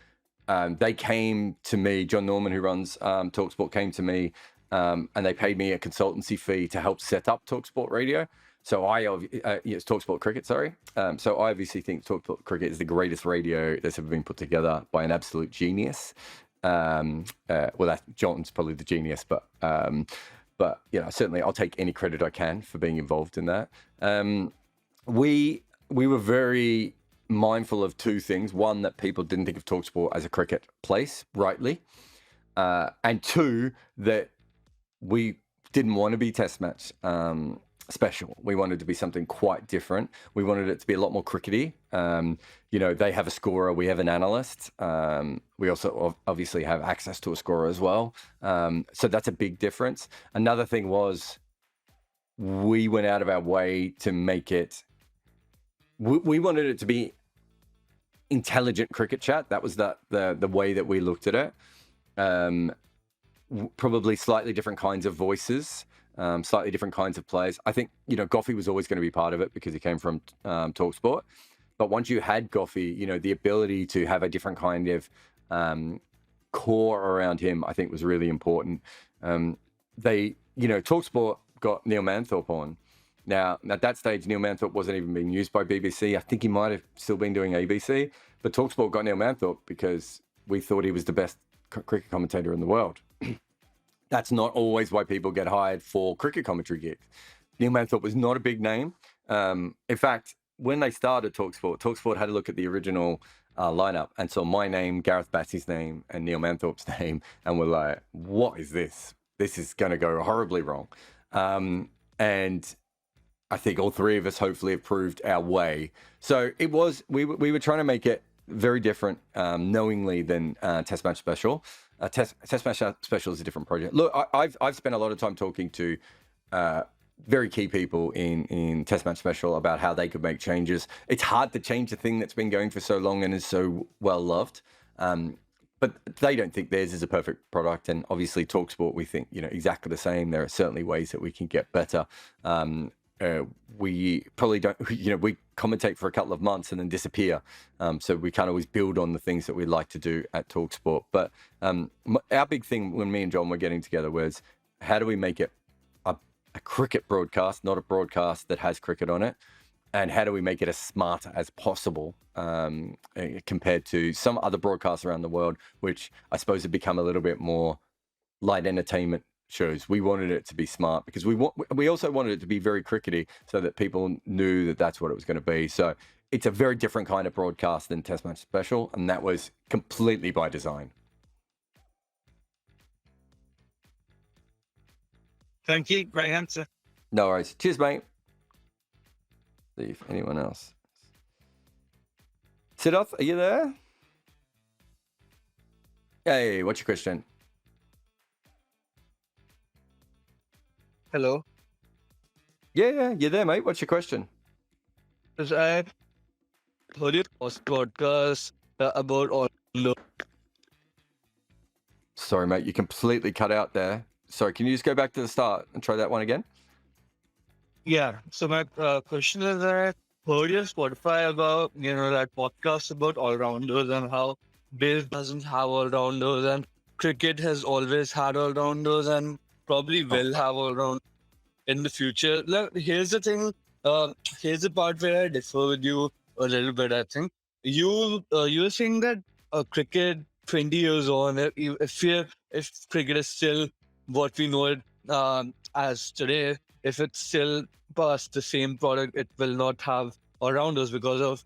they came to me, John Norman, who runs TalkSport, came to me, and they paid me a consultancy fee to help set up TalkSport Radio. So it's TalkSport Cricket, sorry. So I obviously think TalkSport Cricket is the greatest radio that's ever been put together by an absolute genius. John's probably the genius, but certainly I'll take any credit I can for being involved in that. We were very mindful of two things. One, that people didn't think of TalkSport as a cricket place, rightly. And two, that we didn't want to be Test match special. We wanted to be something quite different. We wanted it to be a lot more crickety. They have a scorer, we have an analyst. We also obviously have access to a scorer as well. So that's a big difference. Another thing was we went out of our way to make it. We wanted it to be intelligent cricket chat. That was the way that we looked at it. Probably slightly different kinds of voices, slightly different kinds of players. I think, Goffey was always going to be part of it because he came from TalkSport. But once you had Goffey, the ability to have a different kind of core around him, I think was really important. TalkSport got Neil Manthorpe on. Now, at that stage, Neil Manthorpe wasn't even being used by BBC. I think he might have still been doing ABC. But TalkSport got Neil Manthorpe because we thought he was the best cricket commentator in the world. That's not always why people get hired for cricket commentary gigs. Neil Manthorpe was not a big name. In fact, when they started TalkSport had a look at the original lineup and saw my name, Gareth Bassey's name, and Neil Manthorpe's name, and were like, what is this? This is going to go horribly wrong. And I think all three of us hopefully have proved our way. So we were trying to make it very different, knowingly, than Test Match Special. Test Match Special is a different project. Look, I've spent a lot of time talking to very key people in Test Match Special about how they could make changes. It's hard to change a thing that's been going for so long and is so well loved. But they don't think theirs is a perfect product. And obviously TalkSport, we think, exactly the same. There are certainly ways that we can get better. We probably don't, we commentate for a couple of months and then disappear. So we can't always build on the things that we'd like to do at TalkSport. But our big thing when me and John were getting together was, how do we make it a cricket broadcast, not a broadcast that has cricket on it? And how do we make it as smart as possible compared to some other broadcasts around the world, which I suppose have become a little bit more light entertainment shows. We wanted it to be smart because we also wanted it to be very crickety so that people knew that that's what it was going to be. So it's a very different kind of broadcast than Test Match Special, and that was completely by design. Thank you. Great answer. No worries. Cheers, mate. See if anyone else. Siddharth, are you there? Hey, what's your question? Hello. Yeah, you're there, mate. What's your question? Yes, I heard your podcast about all. Sorry, mate. You completely cut out there. Sorry, can you just go back to the start and try that one again? Yeah. So my question is that I heard your Spotify about that podcast about all-rounders and how Bill doesn't have all-rounders and cricket has always had all-rounders and probably will have all-round in the future. Look, here's the thing. Here's the part where I differ with you a little bit. I think you're saying that cricket 20 years on, if cricket is still what we know it as today, if it's still past the same product, it will not have all-rounders because of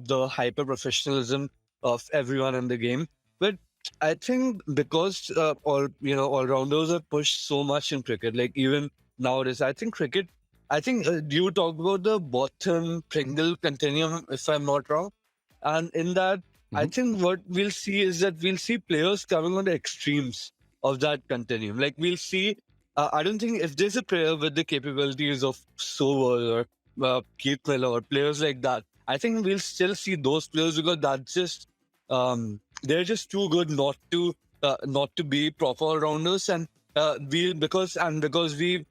the hyper-professionalism of everyone in the game. But I think because all-rounders are pushed so much in cricket, like even nowadays, I think cricket I think you talked about the bottom Pringle continuum, if I'm not wrong. And in that, I Mhm. think what we'll see is that we'll see players coming on the extremes of that continuum. Like we'll see, I don't think if there's a player with the capabilities of Sover or Keith Miller or players like that, I think we'll still see those players because that's just, they're just too good not to be proper all-rounders. And because we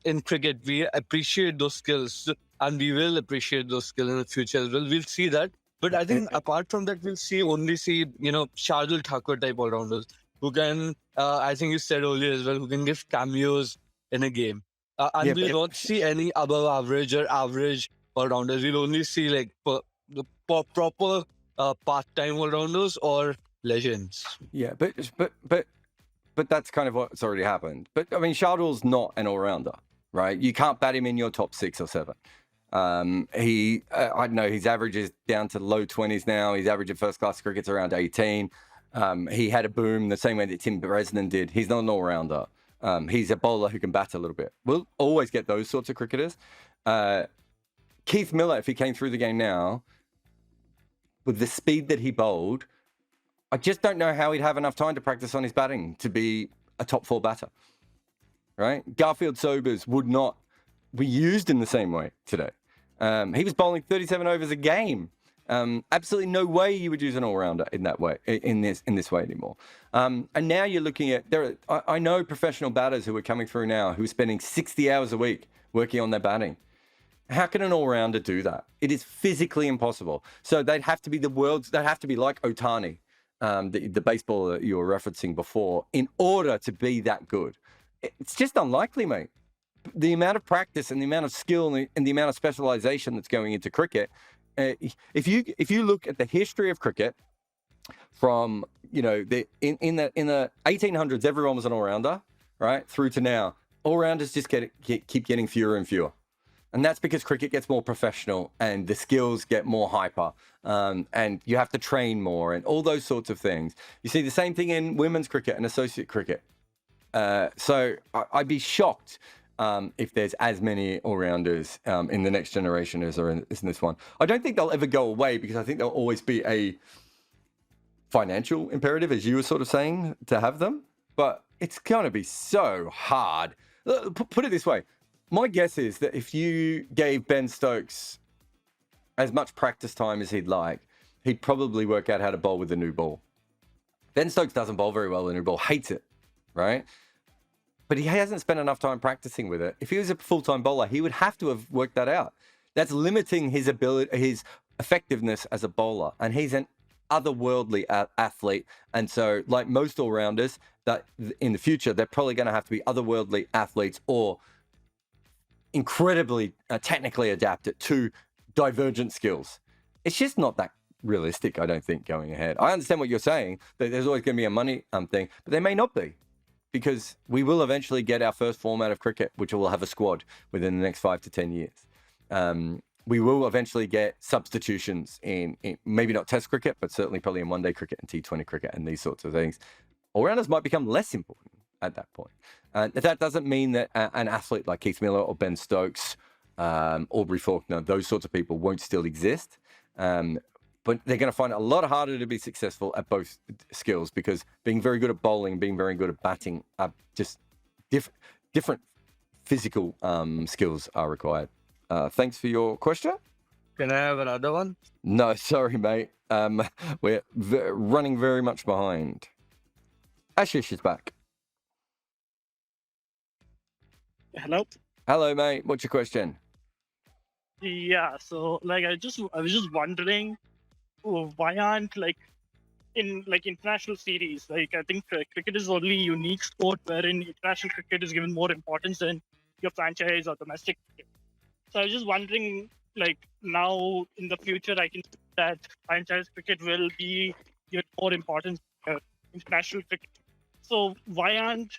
in cricket we appreciate those skills and we will appreciate those skills in the future as well. We'll see that, but I think apart from that, we'll only see Shardul Thakur type all rounders who can. I think you said earlier as well, who can give cameos in a game, and Yeah, we'll but not see any above average or average all rounders. We'll only see like the proper part-time all rounders or legends. yeah, but that's kind of what's already happened. But I mean, Shardul's not an all-rounder, right? You can't bat him in your top 6 or 7. I don't know, his average is down to low 20s now. His average at first-class cricket's around 18. He had a boom the same way that Tim Bresnan did. He's not an all-rounder. He's a bowler who can bat a little bit. We'll always get those sorts of cricketers. Keith Miller, if he came through the game now, with the speed that he bowled, I just don't know how he'd have enough time to practice on his batting to be a top 4 batter, right? Garfield Sobers would not be used in the same way today. He was bowling 37 overs a game. Absolutely no way you would use an all-rounder in that way, in this way anymore. And now you're looking at I know professional batters who are coming through now who are spending 60 hours a week working on their batting. How can an all-rounder do that? It is physically impossible. So they'd have to be like Otani, the baseball that you were referencing before, in order to be that good. It's just unlikely, mate. The amount of practice and the amount of skill and the amount of specialization that's going into cricket. If you look at the history of cricket, from in the 1800s, everyone was an all-rounder, right? Through to now, all-rounders just keep getting fewer and fewer. And that's because cricket gets more professional and the skills get more hyper, and you have to train more and all those sorts of things. You see the same thing in women's cricket and associate cricket. So I'd be shocked if there's as many all-rounders in the next generation as there is in this one. I don't think they'll ever go away because I think there'll always be a financial imperative, as you were sort of saying, to have them. But it's going to be so hard. Put it this way. My guess is that if you gave Ben Stokes as much practice time as he'd like, he'd probably work out how to bowl with the new ball. Ben Stokes doesn't bowl very well with the new ball, hates it, right? But he hasn't spent enough time practicing with it. If he was a full-time bowler, he would have to have worked that out. That's limiting his ability, his effectiveness as a bowler. And he's an otherworldly athlete. And so, like most all-rounders, that in the future, they're probably going to have to be otherworldly athletes or incredibly technically adapted to divergent skills. It's just not that realistic, I don't think, going ahead. I understand what you're saying, that there's always going to be a money thing, but there may not be, because we will eventually get our first format of cricket, which will have a squad within the next 5 to 10 years. We will eventually get substitutions in maybe not Test cricket, but certainly probably in one-day cricket and T20 cricket and these sorts of things. All-rounders might become less important at that point. That doesn't mean that an athlete like Keith Miller or Ben Stokes, Aubrey Faulkner, those sorts of people won't still exist. But they're going to find it a lot harder to be successful at both skills, because being very good at bowling, being very good at batting are just different physical skills are required. Thanks for your question. Can I have another one? No, sorry, mate. We're running very much behind. Ashish is back. Hello. Hello, mate. What's your question? Yeah. So, like, I was just wondering, why aren't in international series? Like, I think cricket is only unique sport wherein international cricket is given more importance than your franchise or domestic cricket. So I was just wondering, like, now in the future, I can see that franchise cricket will be given more importance to international cricket. So why aren't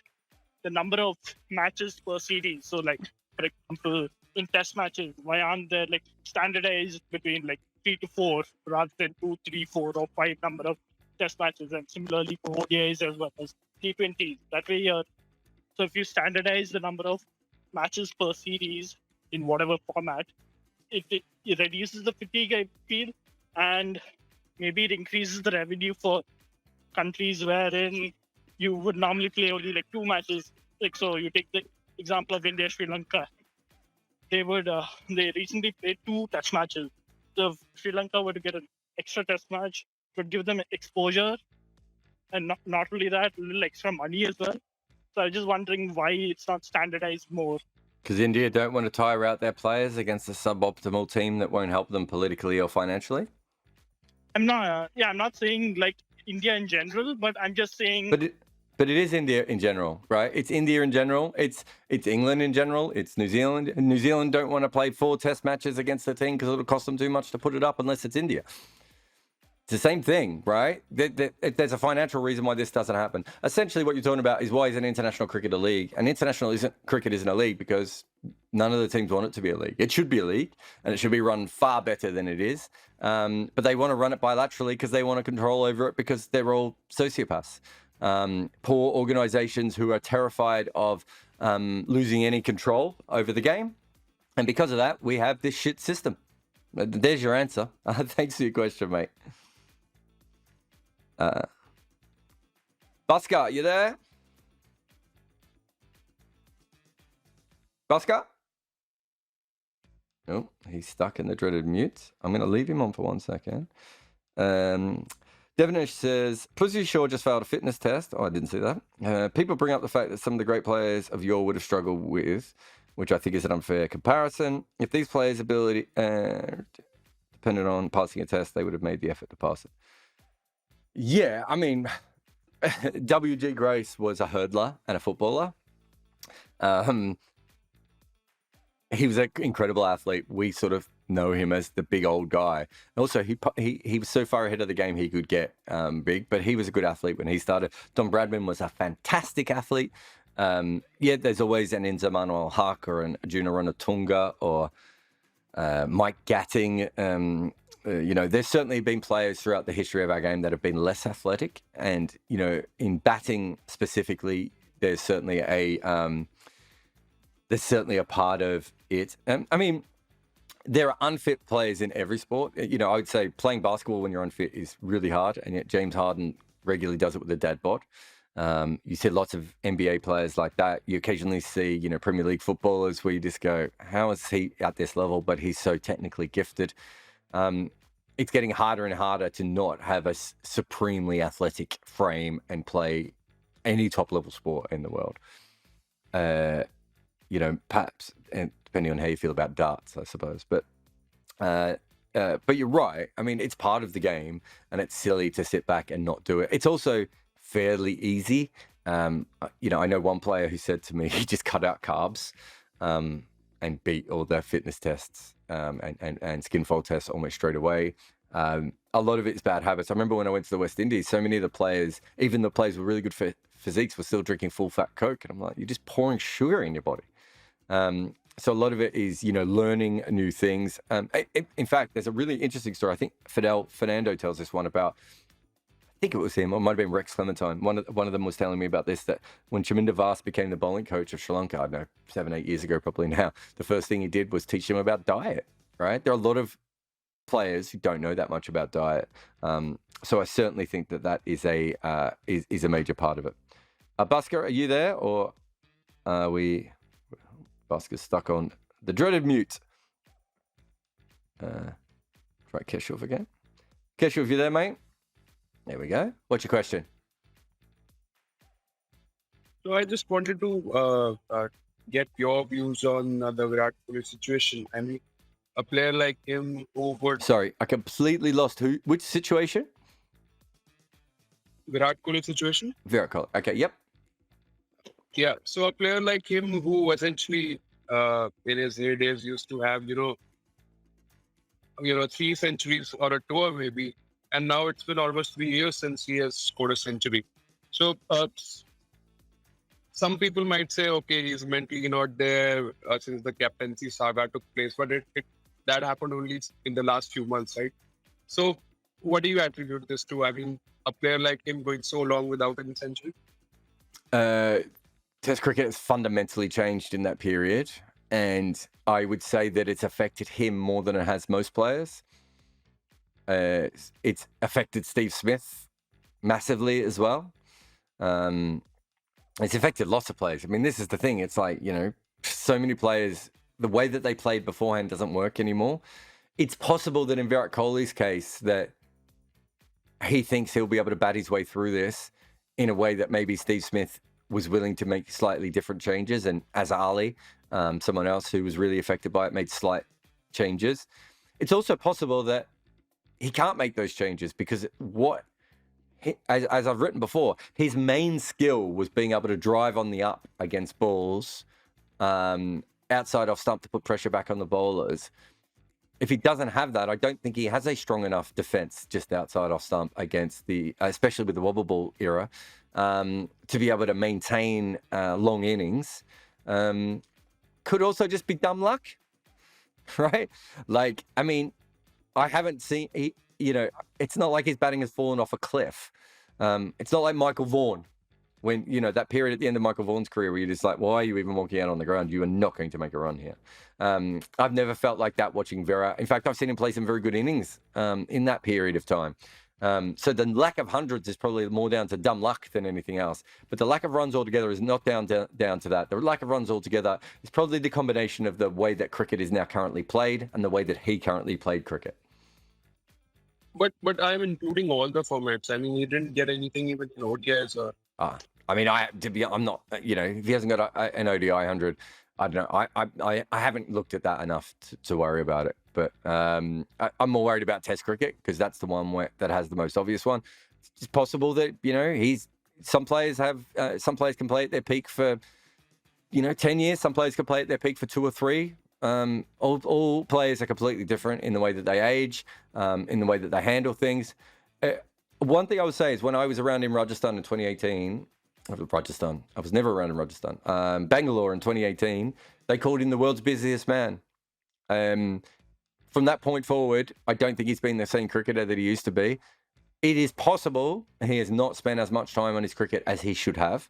the number of matches per series? So, like, for example, in test matches, why aren't there standardized between 3 to 4 rather than 2, 3, 4, or 5 number of test matches? And similarly for ODIs as well as T20s. That way, so if you standardize the number of matches per series in whatever format, it reduces the fatigue, I feel, and maybe it increases the revenue for countries wherein you would normally play only like 2 matches. Like, so you take the example of India, Sri Lanka. They recently played 2 test matches. So if Sri Lanka were to get an extra test match, it would give them exposure, and not only that, a little extra money as well. So I was just wondering why it's not standardized more. Because India don't want to tire out their players against a suboptimal team that won't help them politically or financially. I'm not saying like India in general, but I'm just saying. But it is India in general, right? It's India in general. It's England in general. It's New Zealand. New Zealand don't want to play 4 test matches against the team because it'll cost them too much to put it up unless it's India. It's the same thing, right? There's a financial reason why this doesn't happen. Essentially, what you're talking about is why is an international cricket a league? And cricket isn't a league because none of the teams want it to be a league. It should be a league, and it should be run far better than it is. But they want to run it bilaterally because they want to control over it because they're all sociopaths. Poor organizations who are terrified of losing any control over the game. And because of that, we have this shit system. There's your answer. Thanks for your question, mate. Busker, you there? Busker? Oh, he's stuck in the dreaded mute. I'm going to leave him on for 1 second. Devonish says, Pussy Shaw just failed a fitness test. Oh, I didn't see that. People bring up the fact that some of the great players of yore would have struggled with, which I think is an unfair comparison. If these players' ability depended on passing a test, they would have made the effort to pass it. Yeah, I mean, W.G. Grace was a hurdler and a footballer. He was an incredible athlete. We sort of know him as the big old guy. And also, he was so far ahead of the game he could get big, but he was a good athlete when he started. Don Bradman was a fantastic athlete. There's always an Enzo Manuel Haq or an Arjuna Ranatunga or Mike Gatting. There's certainly been players throughout the history of our game that have been less athletic. And, in batting specifically, there's certainly a part of it. I mean, there are unfit players in every sport. I would say playing basketball when you're unfit is really hard. And yet James Harden regularly does it with a dad bod. You see lots of NBA players like that. You occasionally see, Premier League footballers where you just go, how is he at this level? But he's so technically gifted. It's getting harder and harder to not have a supremely athletic frame and play any top level sport in the world. Perhaps, and depending on how you feel about darts, I suppose. But you're right. I mean, it's part of the game, and it's silly to sit back and not do it. It's also fairly easy. I know one player who said to me he just cut out carbs and beat all their fitness tests and skin fold tests almost straight away. A lot of it is bad habits. I remember when I went to the West Indies, so many of the players, even the players with really good physiques, were still drinking full fat Coke. And I'm like, you're just pouring sugar in your body. So a lot of it is, learning new things. In fact, there's a really interesting story. I think Fernando tells this one about, I think it was him, or it might have been Rex Clementine. One of them was telling me about this, that when Chaminda Vas became the bowling coach of Sri Lanka, I don't know, 7-8 years ago probably now, the first thing he did was teach them about diet, right? There are a lot of players who don't know that much about diet. So I certainly think that is a major part of it. Busker, are you there, or are we... Busker's stuck on the dreaded mute. Try Keshav again. Keshav, you there, mate? There we go. What's your question? So I just wanted to get your views on the Virat Kohli situation. I mean, a player like him who would... Sorry, I completely lost who. Which situation? Virat Kohli situation? Virat Kohli. Okay, yep. Yeah, so a player like him who essentially in his heydays used to have, 3 centuries or a tour maybe, and now it's been almost 3 years since he has scored a century. So some people might say, okay, he's mentally not there since the captaincy saga took place, but that happened only in the last few months, right? So what do you attribute this to? I mean, a player like him going so long without any century? Test cricket has fundamentally changed in that period, and I would say that it's affected him more than it has most players. It's affected Steve Smith massively as well. It's affected lots of players. I mean, this is the thing. It's like, so many players, the way that they played beforehand doesn't work anymore. It's possible that in Virat Kohli's case that he thinks he'll be able to bat his way through this in a way that maybe Steve Smith was willing to make slightly different changes. And Azhar Ali, someone else who was really affected by it, made slight changes. It's also possible that he can't make those changes because as I've written before, his main skill was being able to drive on the up against balls outside off stump to put pressure back on the bowlers. If he doesn't have that, I don't think he has a strong enough defense just outside off stump against especially with the wobble ball era, to be able to maintain long innings. Could also just be dumb luck, right? Like, I mean, I haven't seen, it's not like his batting has fallen off a cliff. It's not like Michael Vaughan, when, that period at the end of Michael Vaughan's career where you're just like, why are you even walking out on the ground? You are not going to make a run here. I've never felt like that watching Virat. In fact, I've seen him play some very good innings in that period of time. So the lack of hundreds is probably more down to dumb luck than anything else. But the lack of runs altogether is not down to that. The lack of runs altogether is probably the combination of the way that cricket is now currently played and the way that he currently played cricket. But I'm including all the formats. I mean, he didn't get anything even in ODIs or. I mean, I'm not. If he hasn't got an ODI 100, I don't know. I haven't looked at that enough to worry about it. But I'm more worried about Test cricket because that's the one that has the most obvious one. It's possible that some players can play at their peak for 10 years. Some players can play at their peak for 2 or 3. All players are completely different in the way that they age, in the way that they handle things. One thing I would say is when I was around in Rajasthan in 2018, I was never around in Rajasthan. Bangalore in 2018, they called him the world's busiest man. From that point forward, I don't think he's been the same cricketer that he used to be. It is possible he has not spent as much time on his cricket as he should have,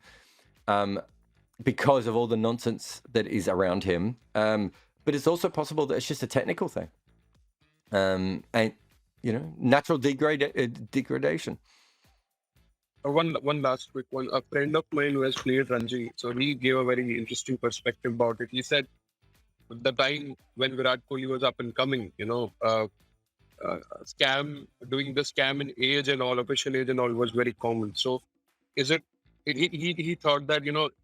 because of all the nonsense that is around him. But it's also possible that it's just a technical thing. And, natural degradation. One last quick one. A friend of mine who has played Ranji, so he gave a very interesting perspective about it. He said the time when Virat Kohli was up and coming, doing the scam in age and all, official age and all was very common. So is it, he thought that,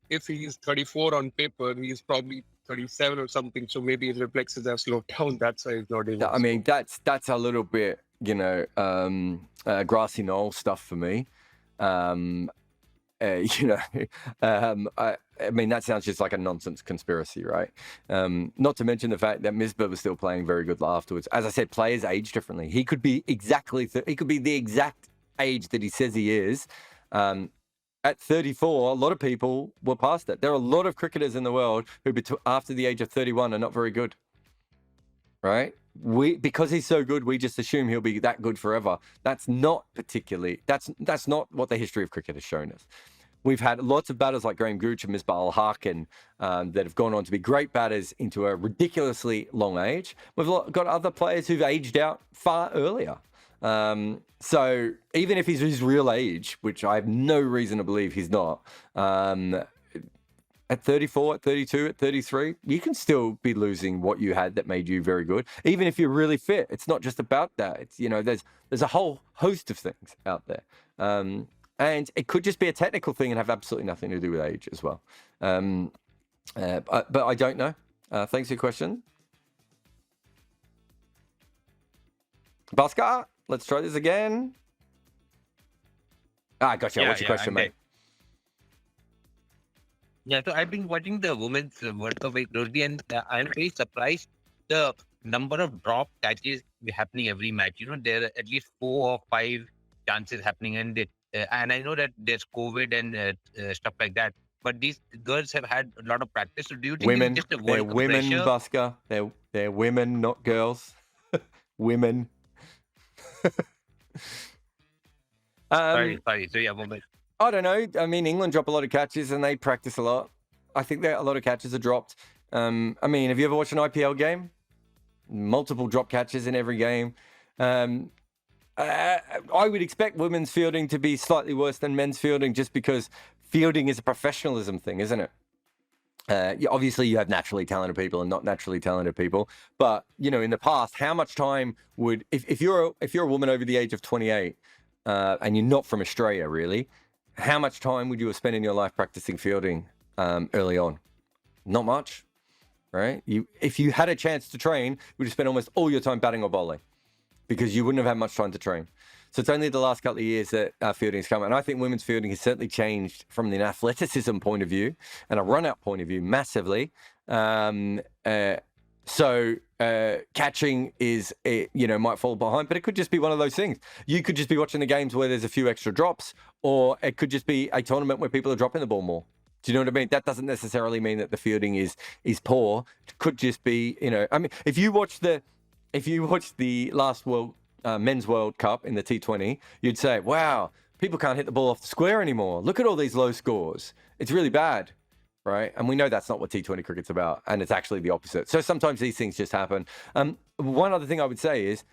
if he's 34 on paper, he's probably 37 or something. So maybe his reflexes have slowed down. That's why he's not able. I mean, that's a little bit, grassy knoll stuff for me. I mean, that sounds just like a nonsense conspiracy, right? Not to mention the fact that Misbah was still playing very good afterwards. As I said, players age differently. He could be he could be the exact age that he says he is. At 34, a lot of people were past that. There are a lot of cricketers in the world who, after the age of 31, are not very good, right? Because he's so good, we just assume he'll be that good forever. That's not what the history of cricket has shown us. We've had lots of batters like Graham Gooch and Misbah Al-Haq that have gone on to be great batters into a ridiculously long age. We've got other players who've aged out far earlier. So even if he's his real age, which I have no reason to believe he's not, at 34, at 32, at 33, you can still be losing what you had that made you very good. Even if you're really fit, it's not just about that. It's, there's a whole host of things out there. And it could just be a technical thing and have absolutely nothing to do with age as well. But I don't know. Thanks for your question. Bhaskar, let's try this again. Gotcha. What's your question, mate? Yeah, so I've been watching the women's World Cup very closely, and I'm very surprised the number of drop catches happening every match. There are at least 4 or 5 chances happening, and I know that there's COVID and stuff like that. But these girls have had a lot of practice. So do you think it's just a World Cup women, pressure? Bhaskar. They're women, not girls. Women. Sorry. So yeah, women. I don't know. I mean, England drop a lot of catches and they practice a lot. I think that a lot of catches are dropped. I mean, have you ever watched an IPL game? Multiple drop catches in every game. I would expect women's fielding to be slightly worse than men's fielding just because fielding is a professionalism thing, isn't it? Obviously, you have naturally talented people and not naturally talented people. But, you know, in the past, how much time would, if you're a woman over the age of 28 and you're not from Australia, really, how much time would you have spent in your life practicing fielding early on? Not much, right? If you had a chance to train, you would have spent almost all your time batting or bowling, because you wouldn't have had much time to train. So it's only the last couple of years that fielding has come. And I think women's fielding has certainly changed from an athleticism point of view and a run-out point of view massively. So catching is, might fall behind, but it could just be one of those things. You could just be watching the games where there's a few extra drops, or it could just be a tournament where people are dropping the ball more. Do you know what I mean? That doesn't necessarily mean that the fielding is poor. It could just be, I mean, if you watch the last men's World Cup in the T20, you'd say, wow, people can't hit the ball off the square anymore. Look at all these low scores. It's really bad, right? And we know that's not what T20 cricket's about, and it's actually the opposite. So sometimes these things just happen. One other thing I would say is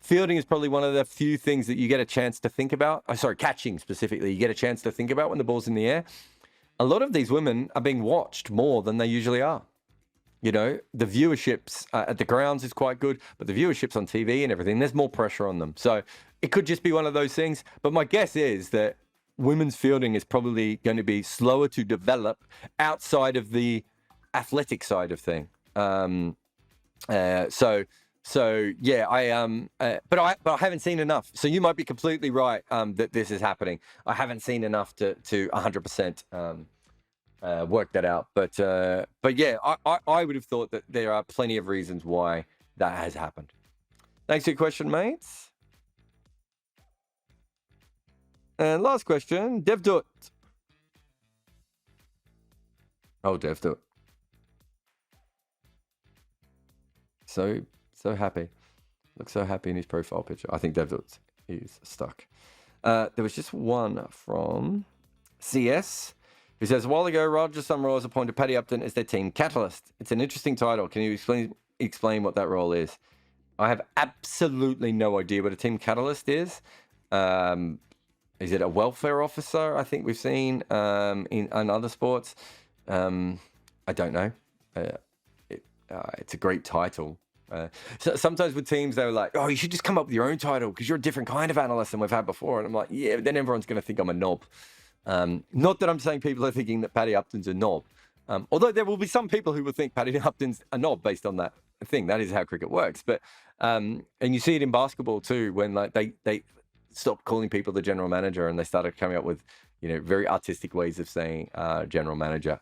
fielding is probably one of the few things that you get a chance to think about. Catching specifically, you get a chance to think about when the ball's in the air. A lot of these women are being watched more than they usually are. You know, the viewerships at the grounds is quite good, but the viewerships on TV and everything, there's more pressure on them. So it could just be one of those things. But my guess is that women's fielding is probably going to be slower to develop outside of the athletic side of thing. But I haven't seen enough. So you might be completely right that this is happening. I haven't seen enough to 100%. Work that out, but yeah, I would have thought that there are plenty of reasons why that has happened. Thanks for your question, mates. And last question, Devdut. Oh, Devdut. So happy. Looks so happy in his profile picture. I think Devdut is stuck. There was just one from CS. He says, a while ago, Roger Summerall appointed Paddy Upton as their team catalyst. It's an interesting title. Can you explain what that role is? I have absolutely no idea what a team catalyst is. Is it a welfare officer? I think we've seen in other sports. I don't know. It's a great title. So sometimes with teams, they were like, oh, you should just come up with your own title because you're a different kind of analyst than we've had before. And I'm like, yeah, but then everyone's going to think I'm a knob. Not that I'm saying people are thinking that Paddy Upton's a knob. Although there will be some people who will think Paddy Upton's a knob based on that thing. That is how cricket works. But and you see it in basketball too, when like they stopped calling people the general manager and they started coming up with very artistic ways of saying general manager.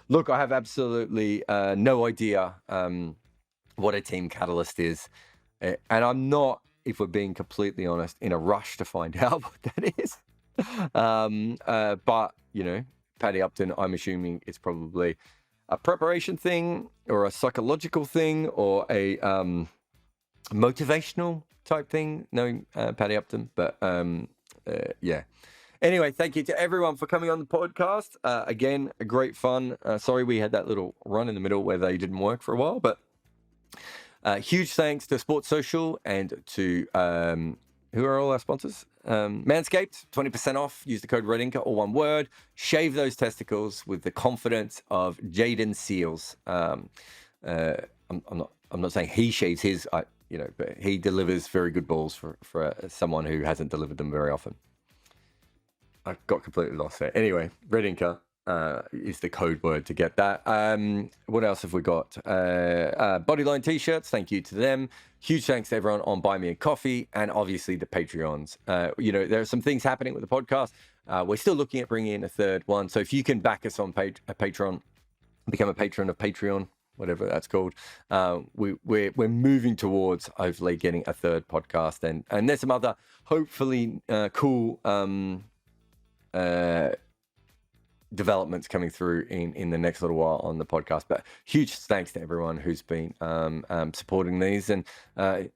Look, I have absolutely no idea what a team catalyst is, and I'm not, if we're being completely honest, in a rush to find out what that is. But Paddy Upton, I'm assuming it's probably a preparation thing or a psychological thing or a motivational type thing, knowing Paddy Upton. But yeah. Anyway, thank you to everyone for coming on the podcast. Again, a great fun. Sorry we had that little run in the middle where they didn't work for a while, but huge thanks to Sports Social and to who are all our sponsors? Manscaped, 20% off. Use the code REDINKA, all one word. Shave those testicles with the confidence of Jaden Seals. I'm not saying he shaves his, but he delivers very good balls for someone who hasn't delivered them very often. I got completely lost there. Anyway, REDINKA is the code word to get that. What else have we got? Bodyline t-shirts, thank you to them. Huge thanks to everyone on Buy Me a Coffee, and obviously the Patreons. There are some things happening with the podcast. We're still looking at bringing in a third one. So if you can back us on Patreon, become a patron of Patreon, whatever that's called, we're moving towards hopefully getting a third podcast. And there's some other hopefully cool developments coming through in the next little while on the podcast. But huge thanks to everyone who's been supporting these. And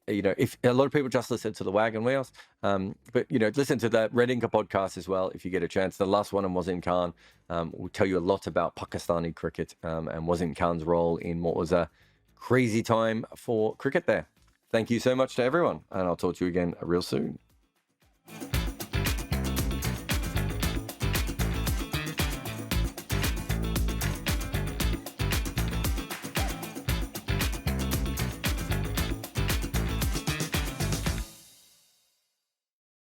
if a lot of people just listen to the Wagon Wheels, but listen to the Red Inca podcast as well if you get a chance. The last one on Wasim Khan will tell you a lot about Pakistani cricket and Wasim Khan's role in what was a crazy time for cricket there. Thank you so much to everyone, and I'll talk to you again real soon.